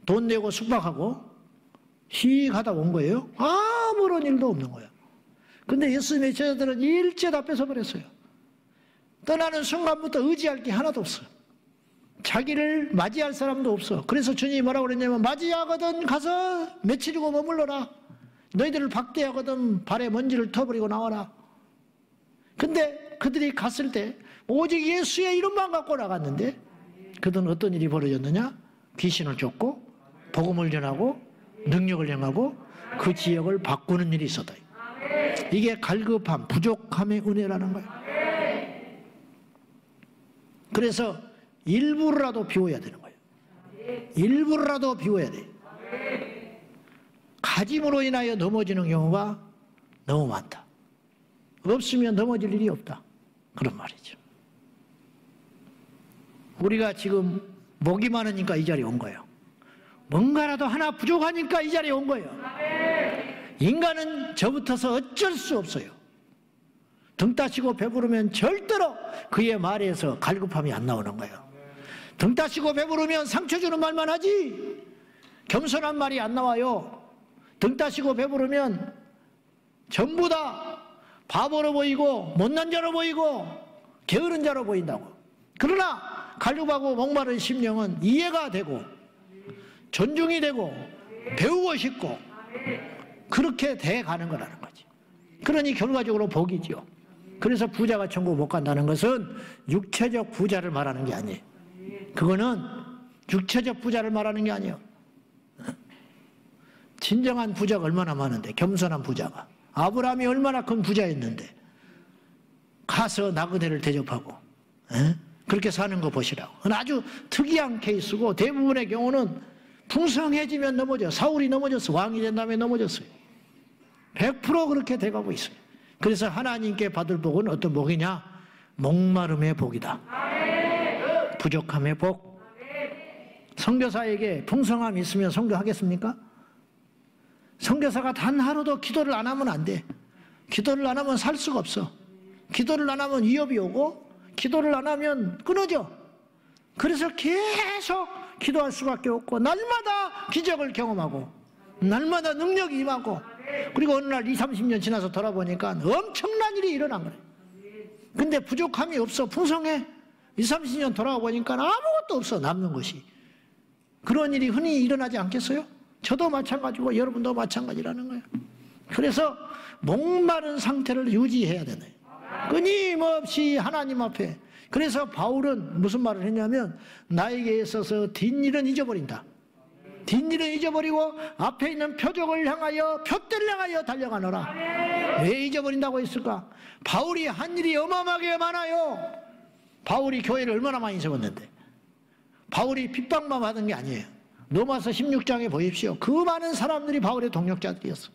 돈 내고 숙박하고 휙 하다 온 거예요. 아무런 일도 없는 거야. 근데 예수님의 제자들은 일제 다 뺏어버렸어요. 떠나는 순간부터 의지할 게 하나도 없어. 자기를 맞이할 사람도 없어. 그래서 주님이 뭐라고 그랬냐면 맞이하거든 가서 며칠이고 머물러라. 너희들을 박대하거든 발에 먼지를 터버리고 나와라. 근데 그들이 갔을 때 오직 예수의 이름만 갖고 나갔는데 그들은 어떤 일이 벌어졌느냐? 귀신을 쫓고 복음을 전하고 능력을 행하고 그 지역을 바꾸는 일이 있었다. 이게 갈급함, 부족함의 은혜라는 거예요. 그래서 일부라도 비워야 되는 거예요. 일부라도 비워야 돼요. 가짐으로 인하여 넘어지는 경우가 너무 많다. 없으면 넘어질 일이 없다. 그런 말이죠. 우리가 지금 목이 많으니까 이 자리에 온 거예요. 뭔가라도 하나 부족하니까 이 자리에 온 거예요. 인간은 저부터서 어쩔 수 없어요. 등 따시고 배부르면 절대로 그의 말에서 갈급함이 안 나오는 거예요. 등 따시고 배부르면 상처 주는 말만 하지 겸손한 말이 안 나와요. 등 따시고 배부르면 전부 다 바보로 보이고 못난 자로 보이고 게으른 자로 보인다고. 그러나 갈급하고 목마른 심령은 이해가 되고 존중이 되고 배우고 싶고 그렇게 돼가는 거라는 거지. 그러니 결과적으로 복이죠. 그래서 부자가 천국 못 간다는 것은 육체적 부자를 말하는 게 아니에요. 그거는 육체적 부자를 말하는 게 아니에요. 진정한 부자가 얼마나 많은데, 겸손한 부자가. 아브라함이 얼마나 큰 부자였는데 가서 나그네를 대접하고 그렇게 사는 거 보시라고. 그건 아주 특이한 케이스고 대부분의 경우는 풍성해지면 넘어져. 사울이 넘어졌어. 왕이 된 다음에 넘어졌어요. 100% 그렇게 돼가고 있어요. 그래서 하나님께 받을 복은 어떤 복이냐? 목마름의 복이다. 부족함의 복. 선교사에게 풍성함이 있으면 선교하겠습니까? 선교사가 단 하루도 기도를 안 하면 안 돼. 기도를 안 하면 살 수가 없어. 기도를 안 하면 위협이 오고 기도를 안 하면 끊어져. 그래서 계속 기도할 수밖에 없고 날마다 기적을 경험하고 날마다 능력이 임하고 그리고 어느 날 20, 30년 지나서 돌아보니까 엄청난 일이 일어난 거예요. 근데 부족함이 없어. 풍성해. 20, 30년 돌아와 보니까 아무것도 없어. 남는 것이. 그런 일이 흔히 일어나지 않겠어요? 저도 마찬가지고 여러분도 마찬가지라는 거예요. 그래서 목마른 상태를 유지해야 되네. 끊임없이 하나님 앞에. 그래서 바울은 무슨 말을 했냐면 나에게 있어서 뒷일은 잊어버린다. 뒷일은 잊어버리고 앞에 있는 표적을 향하여 표대를 향하여 달려가노라. 왜 잊어버린다고 했을까? 바울이 한 일이 어마어마하게 많아요. 바울이 교회를 얼마나 많이 세웠는데. 바울이 핍박만 받은 게 아니에요. 로마서 16장에 보십시오. 그 많은 사람들이 바울의 동력자들이었어.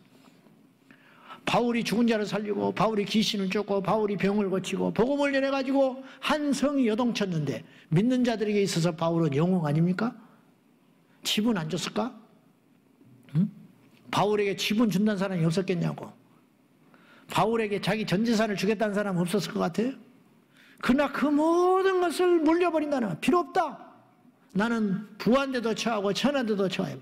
바울이 죽은 자를 살리고 바울이 귀신을 쫓고 바울이 병을 고치고 복음을 전해가지고 한 성이 여동쳤는데 믿는 자들에게 있어서 바울은 영웅 아닙니까? 집은 안 줬을까? 응? 바울에게 집은 준다는 사람이 없었겠냐고. 바울에게 자기 전 재산을 주겠다는 사람은 없었을 것 같아요. 그러나 그 모든 것을 물려버린다는 거야. 필요 없다. 나는 부한데도 처하고 천한데도 처해.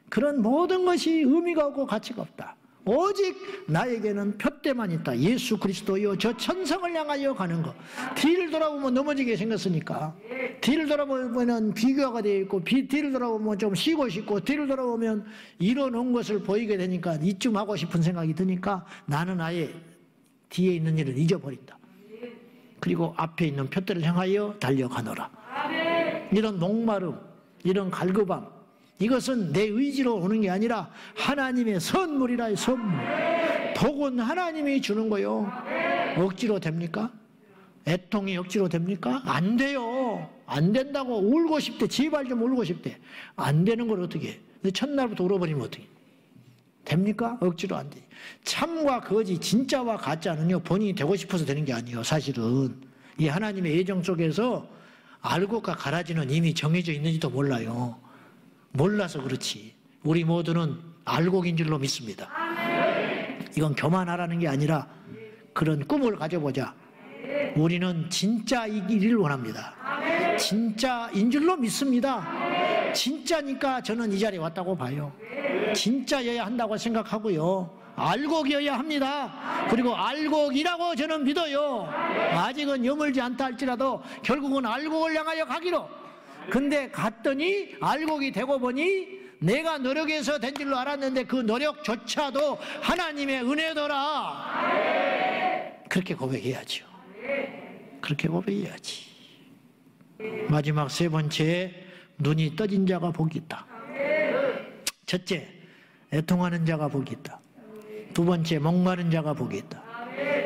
그런 모든 것이 의미가 없고 가치가 없다. 오직 나에게는 표대만 있다. 예수 그리스도요 저 천성을 향하여 가는 것. 뒤를 돌아보면 넘어지게 생겼으니까. 뒤를 돌아보면 비교가 되어 있고 뒤를 돌아보면 좀 쉬고 싶고 뒤를 돌아보면 이뤄놓은 것을 보이게 되니까 이쯤 하고 싶은 생각이 드니까 나는 아예 뒤에 있는 일을 잊어버린다. 그리고 앞에 있는 표대를 향하여 달려가노라. 이런 목마름, 이런 갈급함, 이것은 내 의지로 오는 게 아니라 하나님의 선물이라. 선물. 복은 하나님이 주는 거요. 억지로 됩니까? 애통이 억지로 됩니까? 안 돼요. 안 된다고. 울고 싶대. 제발 좀 울고 싶대. 안 되는 걸 어떻게 해? 첫날부터 울어버리면 어떻게 해? 됩니까? 억지로 안 돼. 참과 거짓, 진짜와 가짜는요, 본인이 되고 싶어서 되는 게 아니에요. 사실은 이 하나님의 예정 속에서 알고가 가라지는 이미 정해져 있는지도 몰라요. 몰라서 그렇지. 우리 모두는 알곡인 줄로 믿습니다. 이건 교만하라는 게 아니라 그런 꿈을 가져보자. 우리는 진짜이기를 원합니다. 진짜인 줄로 믿습니다. 진짜니까 저는 이 자리에 왔다고 봐요. 진짜여야 한다고 생각하고요. 알곡이어야 합니다. 그리고 알곡이라고 저는 믿어요. 아직은 여물지 않다 할지라도 결국은 알곡을 향하여 가기로. 근데 갔더니 알곡이 되고 보니 내가 노력해서 된 줄로 알았는데 그 노력조차도 하나님의 은혜더라. 그렇게 고백해야죠. 그렇게 고백해야지. 마지막 세 번째, 눈이 떠진 자가 복이 있다. 첫째, 애통하는 자가 복이 있다. 두 번째, 목마른 자가 복이 있다.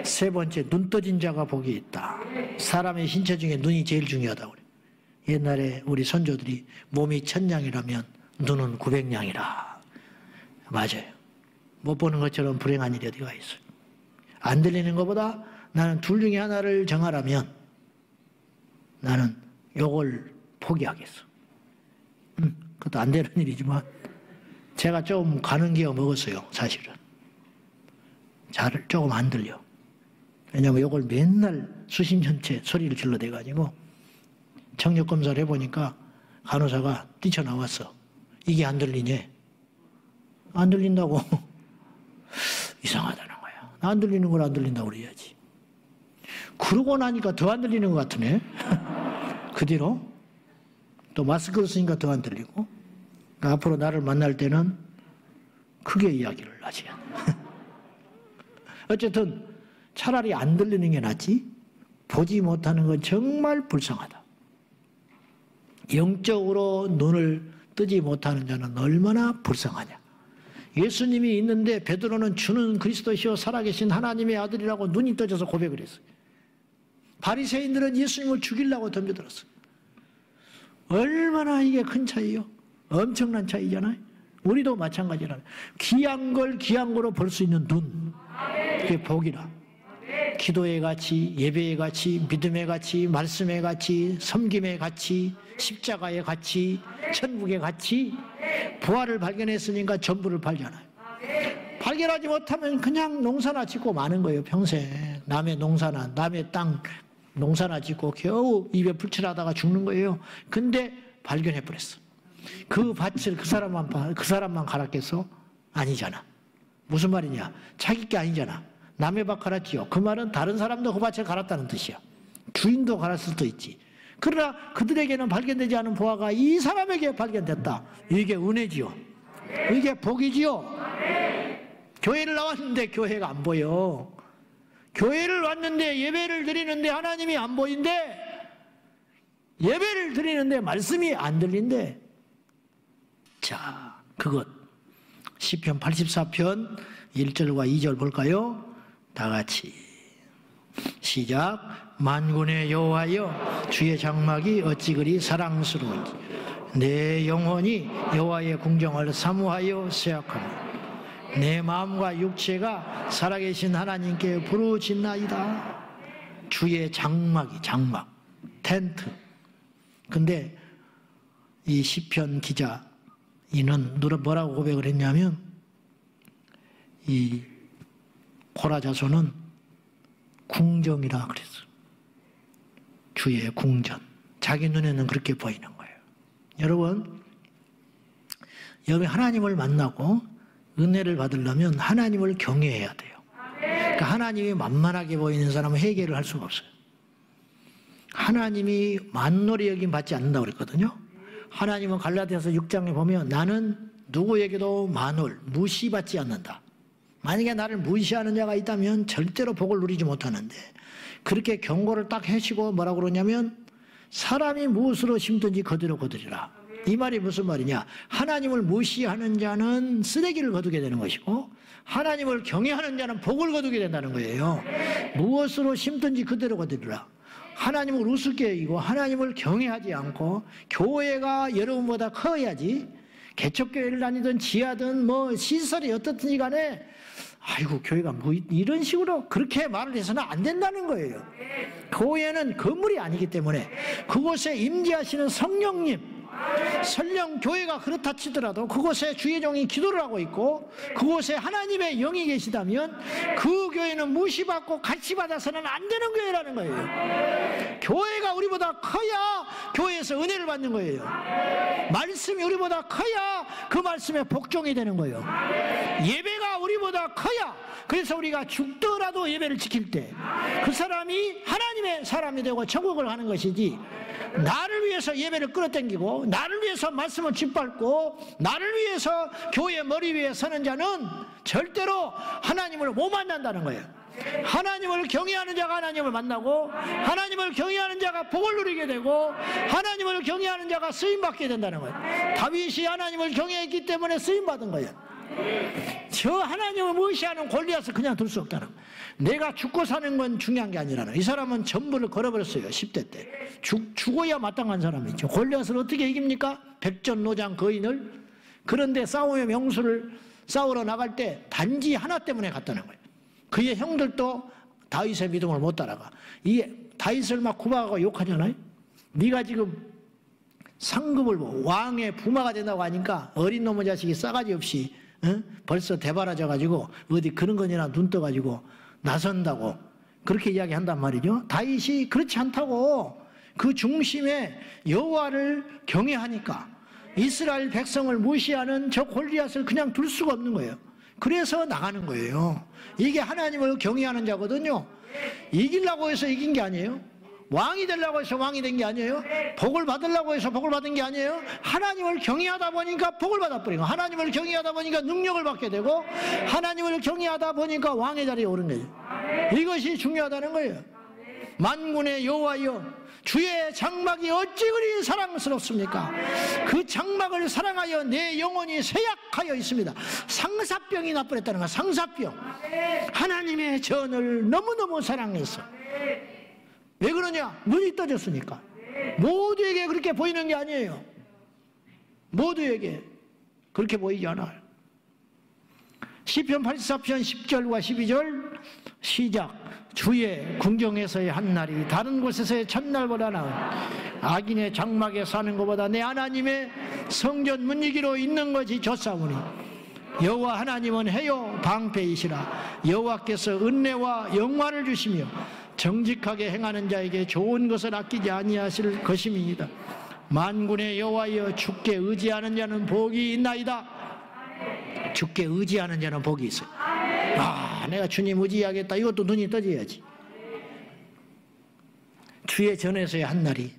세 번째, 눈 떠진 자가 복이 있다. 사람의 신체 중에 눈이 제일 중요하다고 그래요. 옛날에 우리 선조들이 몸이 1000냥이라면 눈은 900냥이라. 맞아요. 못 보는 것처럼 불행한 일이 어디가 있어요. 안 들리는 것보다 나는 둘 중에 하나를 정하라면 나는 요걸 포기하겠어. 그것도 안 되는 일이지만 제가 좀 가는 기어 먹었어요. 사실은 잘 조금 안 들려. 왜냐하면 요걸 맨날 수십 년째 소리를 질러대가지고 청력검사를 해보니까 간호사가 뛰쳐나왔어. 이게 안 들리니? 안 들린다고. 이상하다는 거야. 안 들리는 걸 안 들린다고 그래야지. 그러고 나니까 더 안 들리는 것 같으네. 그 뒤로 또 마스크를 쓰니까 더 안 들리고. 그러니까 앞으로 나를 만날 때는 크게 이야기를 하지. 어쨌든 차라리 안 들리는 게 낫지. 보지 못하는 건 정말 불쌍하다. 영적으로 눈을 뜨지 못하는 자는 얼마나 불쌍하냐. 예수님이 있는데 베드로는 주는 그리스도시요 살아계신 하나님의 아들이라고 눈이 떠져서 고백을 했어요. 바리새인들은 예수님을 죽이려고 덤벼들었어요. 얼마나 이게 큰 차이요? 엄청난 차이잖아요. 우리도 마찬가지라면 귀한 걸 귀한 거로 볼 수 있는 눈, 그게 복이라. 기도의 가치, 예배의 가치, 믿음의 가치, 말씀의 가치, 섬김의 가치, 십자가의 가치, 천국의 가치, 부활을 발견했으니까 전부를 팔잖아요. 발견하지 못하면 그냥 농사나 짓고 마는 거예요. 평생 남의 농사나 남의 땅 농사나 짓고 겨우 입에 풀칠하다가 죽는 거예요. 근데 발견해버렸어. 그 밭을 그 사람만 갈았겠어? 아니잖아. 무슨 말이냐? 자기 게 아니잖아. 남의 밭 갈았지요. 그 말은 다른 사람도 그 밭을 갈았다는 뜻이야. 주인도 갈았을 수도 있지. 그러나 그들에게는 발견되지 않은 보화가 이 사람에게 발견됐다. 이게 은혜지요. 이게 복이지요. 교회를 나왔는데 교회가 안 보여. 교회를 왔는데 예배를 드리는데 하나님이 안 보인대. 예배를 드리는데 말씀이 안 들린대. 자, 그것 시편 84편 1절과 2절 볼까요? 다 같이 시작. 만군의 여호와여, 주의 장막이 어찌 그리 사랑스러운지 내 영혼이 여호와의 궁정을 사모하여 생각하며 내 마음과 육체가 살아계신 하나님께 부르짖나이다. 주의 장막, 텐트. 근데 이 시편 기자 이는 뭐라고 고백을 했냐면 이 코라 자손은 궁정이라 그랬어. 주의 궁전. 자기 눈에는 그렇게 보이는 거예요. 여러분 하나님을 만나고 은혜를 받으려면 하나님을 경외해야 돼요. 그러니까 하나님이 만만하게 보이는 사람은 해결을 할 수가 없어요. 하나님이 만노리 여김 받지 않는다고 그랬거든요. 하나님은 갈라디아서 6장에 보면 나는 누구에게도 만월, 무시받지 않는다. 만약에 나를 무시하는 자가 있다면 절대로 복을 누리지 못하는데 그렇게 경고를 딱 해시고 뭐라고 그러냐면 사람이 무엇으로 심든지 그대로 거두리라. 이 말이 무슨 말이냐? 하나님을 무시하는 자는 쓰레기를 거두게 되는 것이고 하나님을 경외하는 자는 복을 거두게 된다는 거예요. 무엇으로 심든지 그대로 거두리라. 하나님을 우습게 여기고 하나님을 경외하지 않고 교회가 여러분보다 커야지, 개척교회를 다니든 지하든 뭐 시설이 어떻든지 간에 아이고 교회가 뭐 이런 식으로 그렇게 말을 해서는 안 된다는 거예요. 교회는 건물이 아니기 때문에 그곳에 임재하시는 성령님, 설령 교회가 그렇다 치더라도 그곳에 주의 종이 기도를 하고 있고 그곳에 하나님의 영이 계시다면 그 교회는 무시받고 가치받아서는 안 되는 교회라는 거예요. 교회가 우리보다 커야 교회에서 은혜를 받는 거예요. 말씀이 우리보다 커야 그 말씀에 복종이 되는 거예요. 예배가 우리보다 커야, 그래서 우리가 죽더라도 예배를 지킬 때 그 사람이 하나님의 사람이 되고 천국을 가는 것이지, 나를 위해서 예배를 끌어당기고 나를 위해서 말씀을 짓밟고 나를 위해서 교회 머리 위에 서는 자는 절대로 하나님을 못 만난다는 거예요. 하나님을 경외하는 자가 하나님을 만나고 하나님을 경외하는 자가 복을 누리게 되고 하나님을 경외하는 자가 쓰임받게 된다는 거예요. 다윗이 하나님을 경외했기 때문에 쓰임받은 거예요. 저 하나님을 무시하는 골리앗을 그냥 둘 수 없다는 거예요. 내가 죽고 사는 건 중요한 게 아니라는. 이 사람은 전부를 걸어버렸어요. 10대 때 죽어야 마땅한 사람이죠. 골리앗을 어떻게 이깁니까? 백전노장 거인을. 그런데 싸움의 명수를 싸우러 나갈 때 단지 하나 때문에 갔다는 거예요. 그의 형들도 다윗의 믿음을 못 따라가. 이 다윗을 막 구박하고 욕하잖아요. 네가 지금 상급을 왕의 부마가 된다고 하니까 어린 놈의 자식이 싸가지 없이 벌써 대바라져 가지고 어디 그런 거니나 눈 떠 가지고 나선다고 그렇게 이야기한단 말이죠. 다윗이 그렇지 않다고 그 중심에 여호와를 경외하니까 이스라엘 백성을 무시하는 저 골리앗을 그냥 둘 수가 없는 거예요. 그래서 나가는 거예요. 이게 하나님을 경외하는 자거든요. 이기려고 해서 이긴 게 아니에요. 왕이 되려고 해서 왕이 된 게 아니에요. 복을 받으려고 해서 복을 받은 게 아니에요. 하나님을 경외하다 보니까 복을 받아버리고 하나님을 경외하다 보니까 능력을 받게 되고 하나님을 경외하다 보니까 왕의 자리에 오른 거예요. 이것이 중요하다는 거예요. 만군의 여호와여, 주의 장막이 어찌 그리 사랑스럽습니까? 그 장막을 사랑하여 내 영혼이 쇠약하여 있습니다. 상사병이 나버렸다는 거야. 상사병. 하나님의 전을 너무너무 사랑했어. 왜 그러냐? 눈이 떠졌으니까. 모두에게 그렇게 보이는 게 아니에요. 모두에게 그렇게 보이지 않아요. 시편 84편 10절과 12절 시작. 주의 궁정에서의 한날이 다른 곳에서의 첫날보다 나은 악인의 장막에 사는 것보다 내 하나님의 성전 문지기로 있는 것이 좋사오니 여호와 하나님은 해요 방패이시라. 여호와께서 은혜와 영화를 주시며 정직하게 행하는 자에게 좋은 것을 아끼지 아니하실 것임이니이다. 만군의 여호와여, 주께 의지하는 자는 복이 있나이다. 주께 의지하는 자는 복이 있어요. 아, 내가 주님 의지하겠다. 이것도 눈이 떠져야지. 주의 전에서의 한날이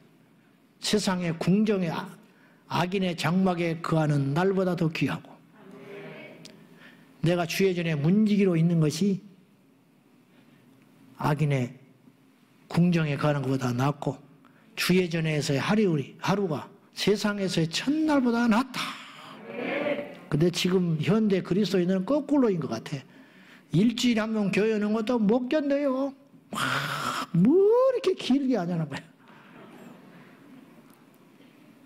세상의 궁정의 악인의 장막에 거하는 날보다 더 귀하고, 내가 주의 전에 문지기로 있는 것이 악인의 궁정에 가는 것보다 낫고 주의 전에서의 하루가 세상에서의 첫날보다 낫다. 근데 지금 현대 그리스도인은 거꾸로인 것 같아. 일주일에 한 번 교회 오는 것도 못 견뎌요. 뭐 이렇게 길게 하냐는 거야.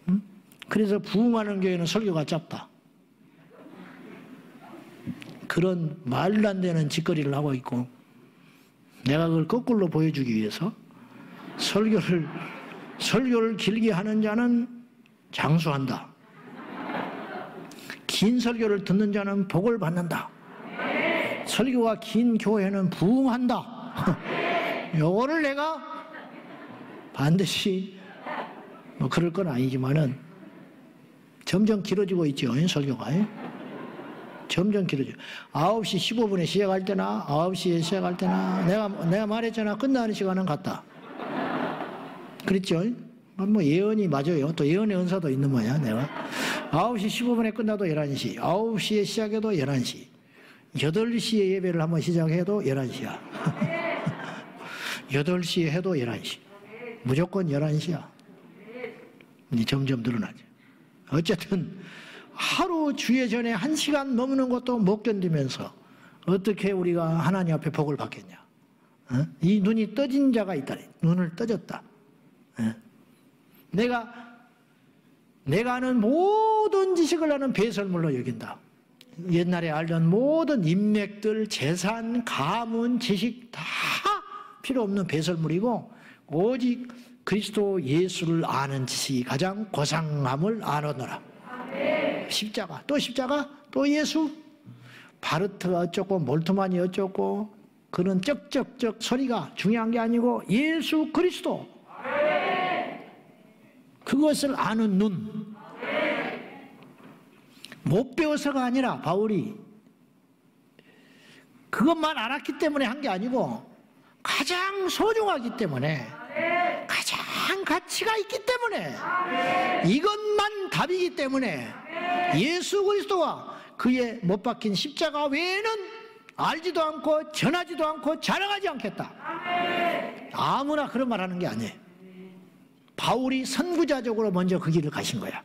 응? 그래서 부흥하는 교회는 설교가 짧다. 그런 말도 안 되는 짓거리를 하고 있고, 내가 그걸 거꾸로 보여주기 위해서 설교를 길게 하는 자는 장수한다. 긴 설교를 듣는 자는 복을 받는다. 설교가 긴 교회는 부흥한다. 요거를 내가 반드시 뭐 그럴 건 아니지만은 점점 길어지고 있죠. 설교가. 점점 길어져요. 9시 15분에 시작할 때나 9시에 시작할 때나 내가 말했잖아. 끝나는 시간은 같다. 그랬죠? 뭐 예언이 맞아요. 또 예언의 은사도 있는 모양. 내가 9시 15분에 끝나도 11시, 9시에 시작해도 11시, 8시에 예배를 한번 시작해도 11시야. 8시에 해도 11시. 무조건 11시야. 점점 늘어나죠. 어쨌든 하루 주의 전에 1시간 넘는 것도 못 견디면서 어떻게 우리가 하나님 앞에 복을 받겠냐. 이 눈이 떠진 자가 있다. 눈을 떠졌다. 내가 아는 모든 지식을 나는 배설물로 여긴다. 옛날에 알던 모든 인맥들, 재산, 가문, 지식 다 필요 없는 배설물이고 오직 그리스도 예수를 아는 지식이 가장 고상함을 알아노라. 십자가, 또 예수. 바르트가 어쩌고 몰트만이 어쩌고 그런 쩍쩍쩍 소리가 중요한 게 아니고 예수 그리스도. 그것을 아는 눈. 못 배워서가 아니라 바울이 그것만 알았기 때문에 한 게 아니고 가장 소중하기 때문에 가장 가치가 있기 때문에 이것만 답이기 때문에 예수 그리스도와 그의 못 박힌 십자가 외에는 알지도 않고 전하지도 않고 자랑하지 않겠다. 아무나 그런 말 하는 게 아니에요. 바울이 선구자적으로 먼저 그 길을 가신 거야.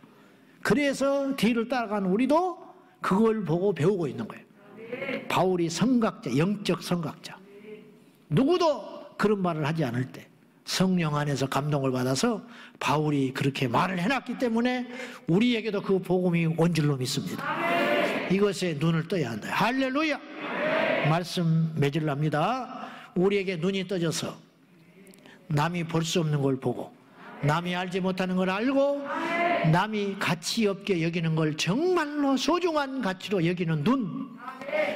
그래서 뒤를 따라가는 우리도 그걸 보고 배우고 있는 거예요. 바울이 선각자, 영적 선각자. 누구도 그런 말을 하지 않을 때 성령 안에서 감동을 받아서 바울이 그렇게 말을 해놨기 때문에 우리에게도 그 복음이 온 줄로 믿습니다. 이것에 눈을 떠야 한다. 할렐루야. 말씀 맺으랍니다. 우리에게 눈이 떠져서 남이 볼 수 없는 걸 보고 남이 알지 못하는 걸 알고 남이 가치 없게 여기는 걸 정말로 소중한 가치로 여기는 눈,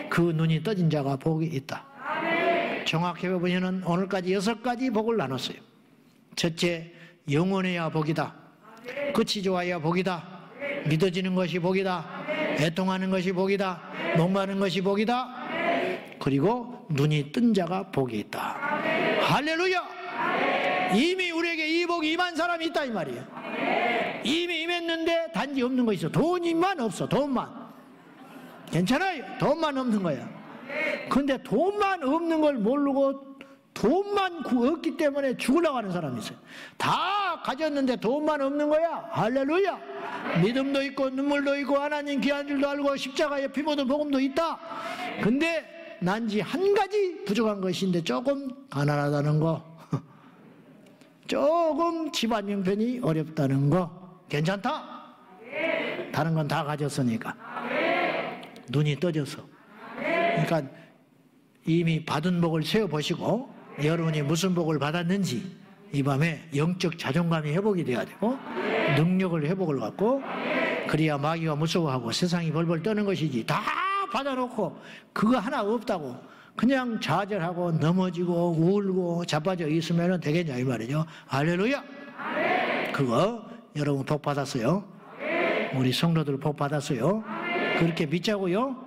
그 눈이 떠진 자가 복이 있다. 정확히 보면 오늘까지 6가지 복을 나눴어요. 첫째, 영원해야 복이다. 끝이 좋아야 복이다. 믿어지는 것이 복이다. 애통하는 것이 복이다. 목마른 것이 복이다. 그리고 눈이 뜬 자가 복이 있다. 할렐루야. 이미 우리에게 이 복이 임한 사람이 있다 이 말이에요. 이미 임했는데 단지 없는 거 있어. 돈이만 없어. 돈만. 괜찮아요. 돈만 없는 거야. 근데 돈만 없는 걸 모르고 돈만 없기 때문에 죽으려고 하는 사람이 있어요. 다 가졌는데 돈만 없는 거야. 할렐루야. 믿음도 있고 눈물도 있고 하나님 귀한 줄도 알고 십자가에 피 묻은 복음도 있다. 근데 난지 한 가지 부족한 것인데 조금 가난하다는 거, 조금 집안 형편이 어렵다는 거 괜찮다? 다른 건 다 가졌으니까. 눈이 떠져서. 그러니까 이미 받은 복을 세어보시고 여러분이 무슨 복을 받았는지 이 밤에 영적 자존감이 회복이 돼야 되고 능력을 회복을 갖고 그래야 마귀가 무서워하고 세상이 벌벌 떠는 것이지 다 받아놓고 그거 하나 없다고 그냥 좌절하고 넘어지고 울고 자빠져 있으면 되겠냐 이 말이죠. 할렐루야. 그거 여러분 복 받았어요. 우리 성도들 복 받았어요. 그렇게 믿자고요.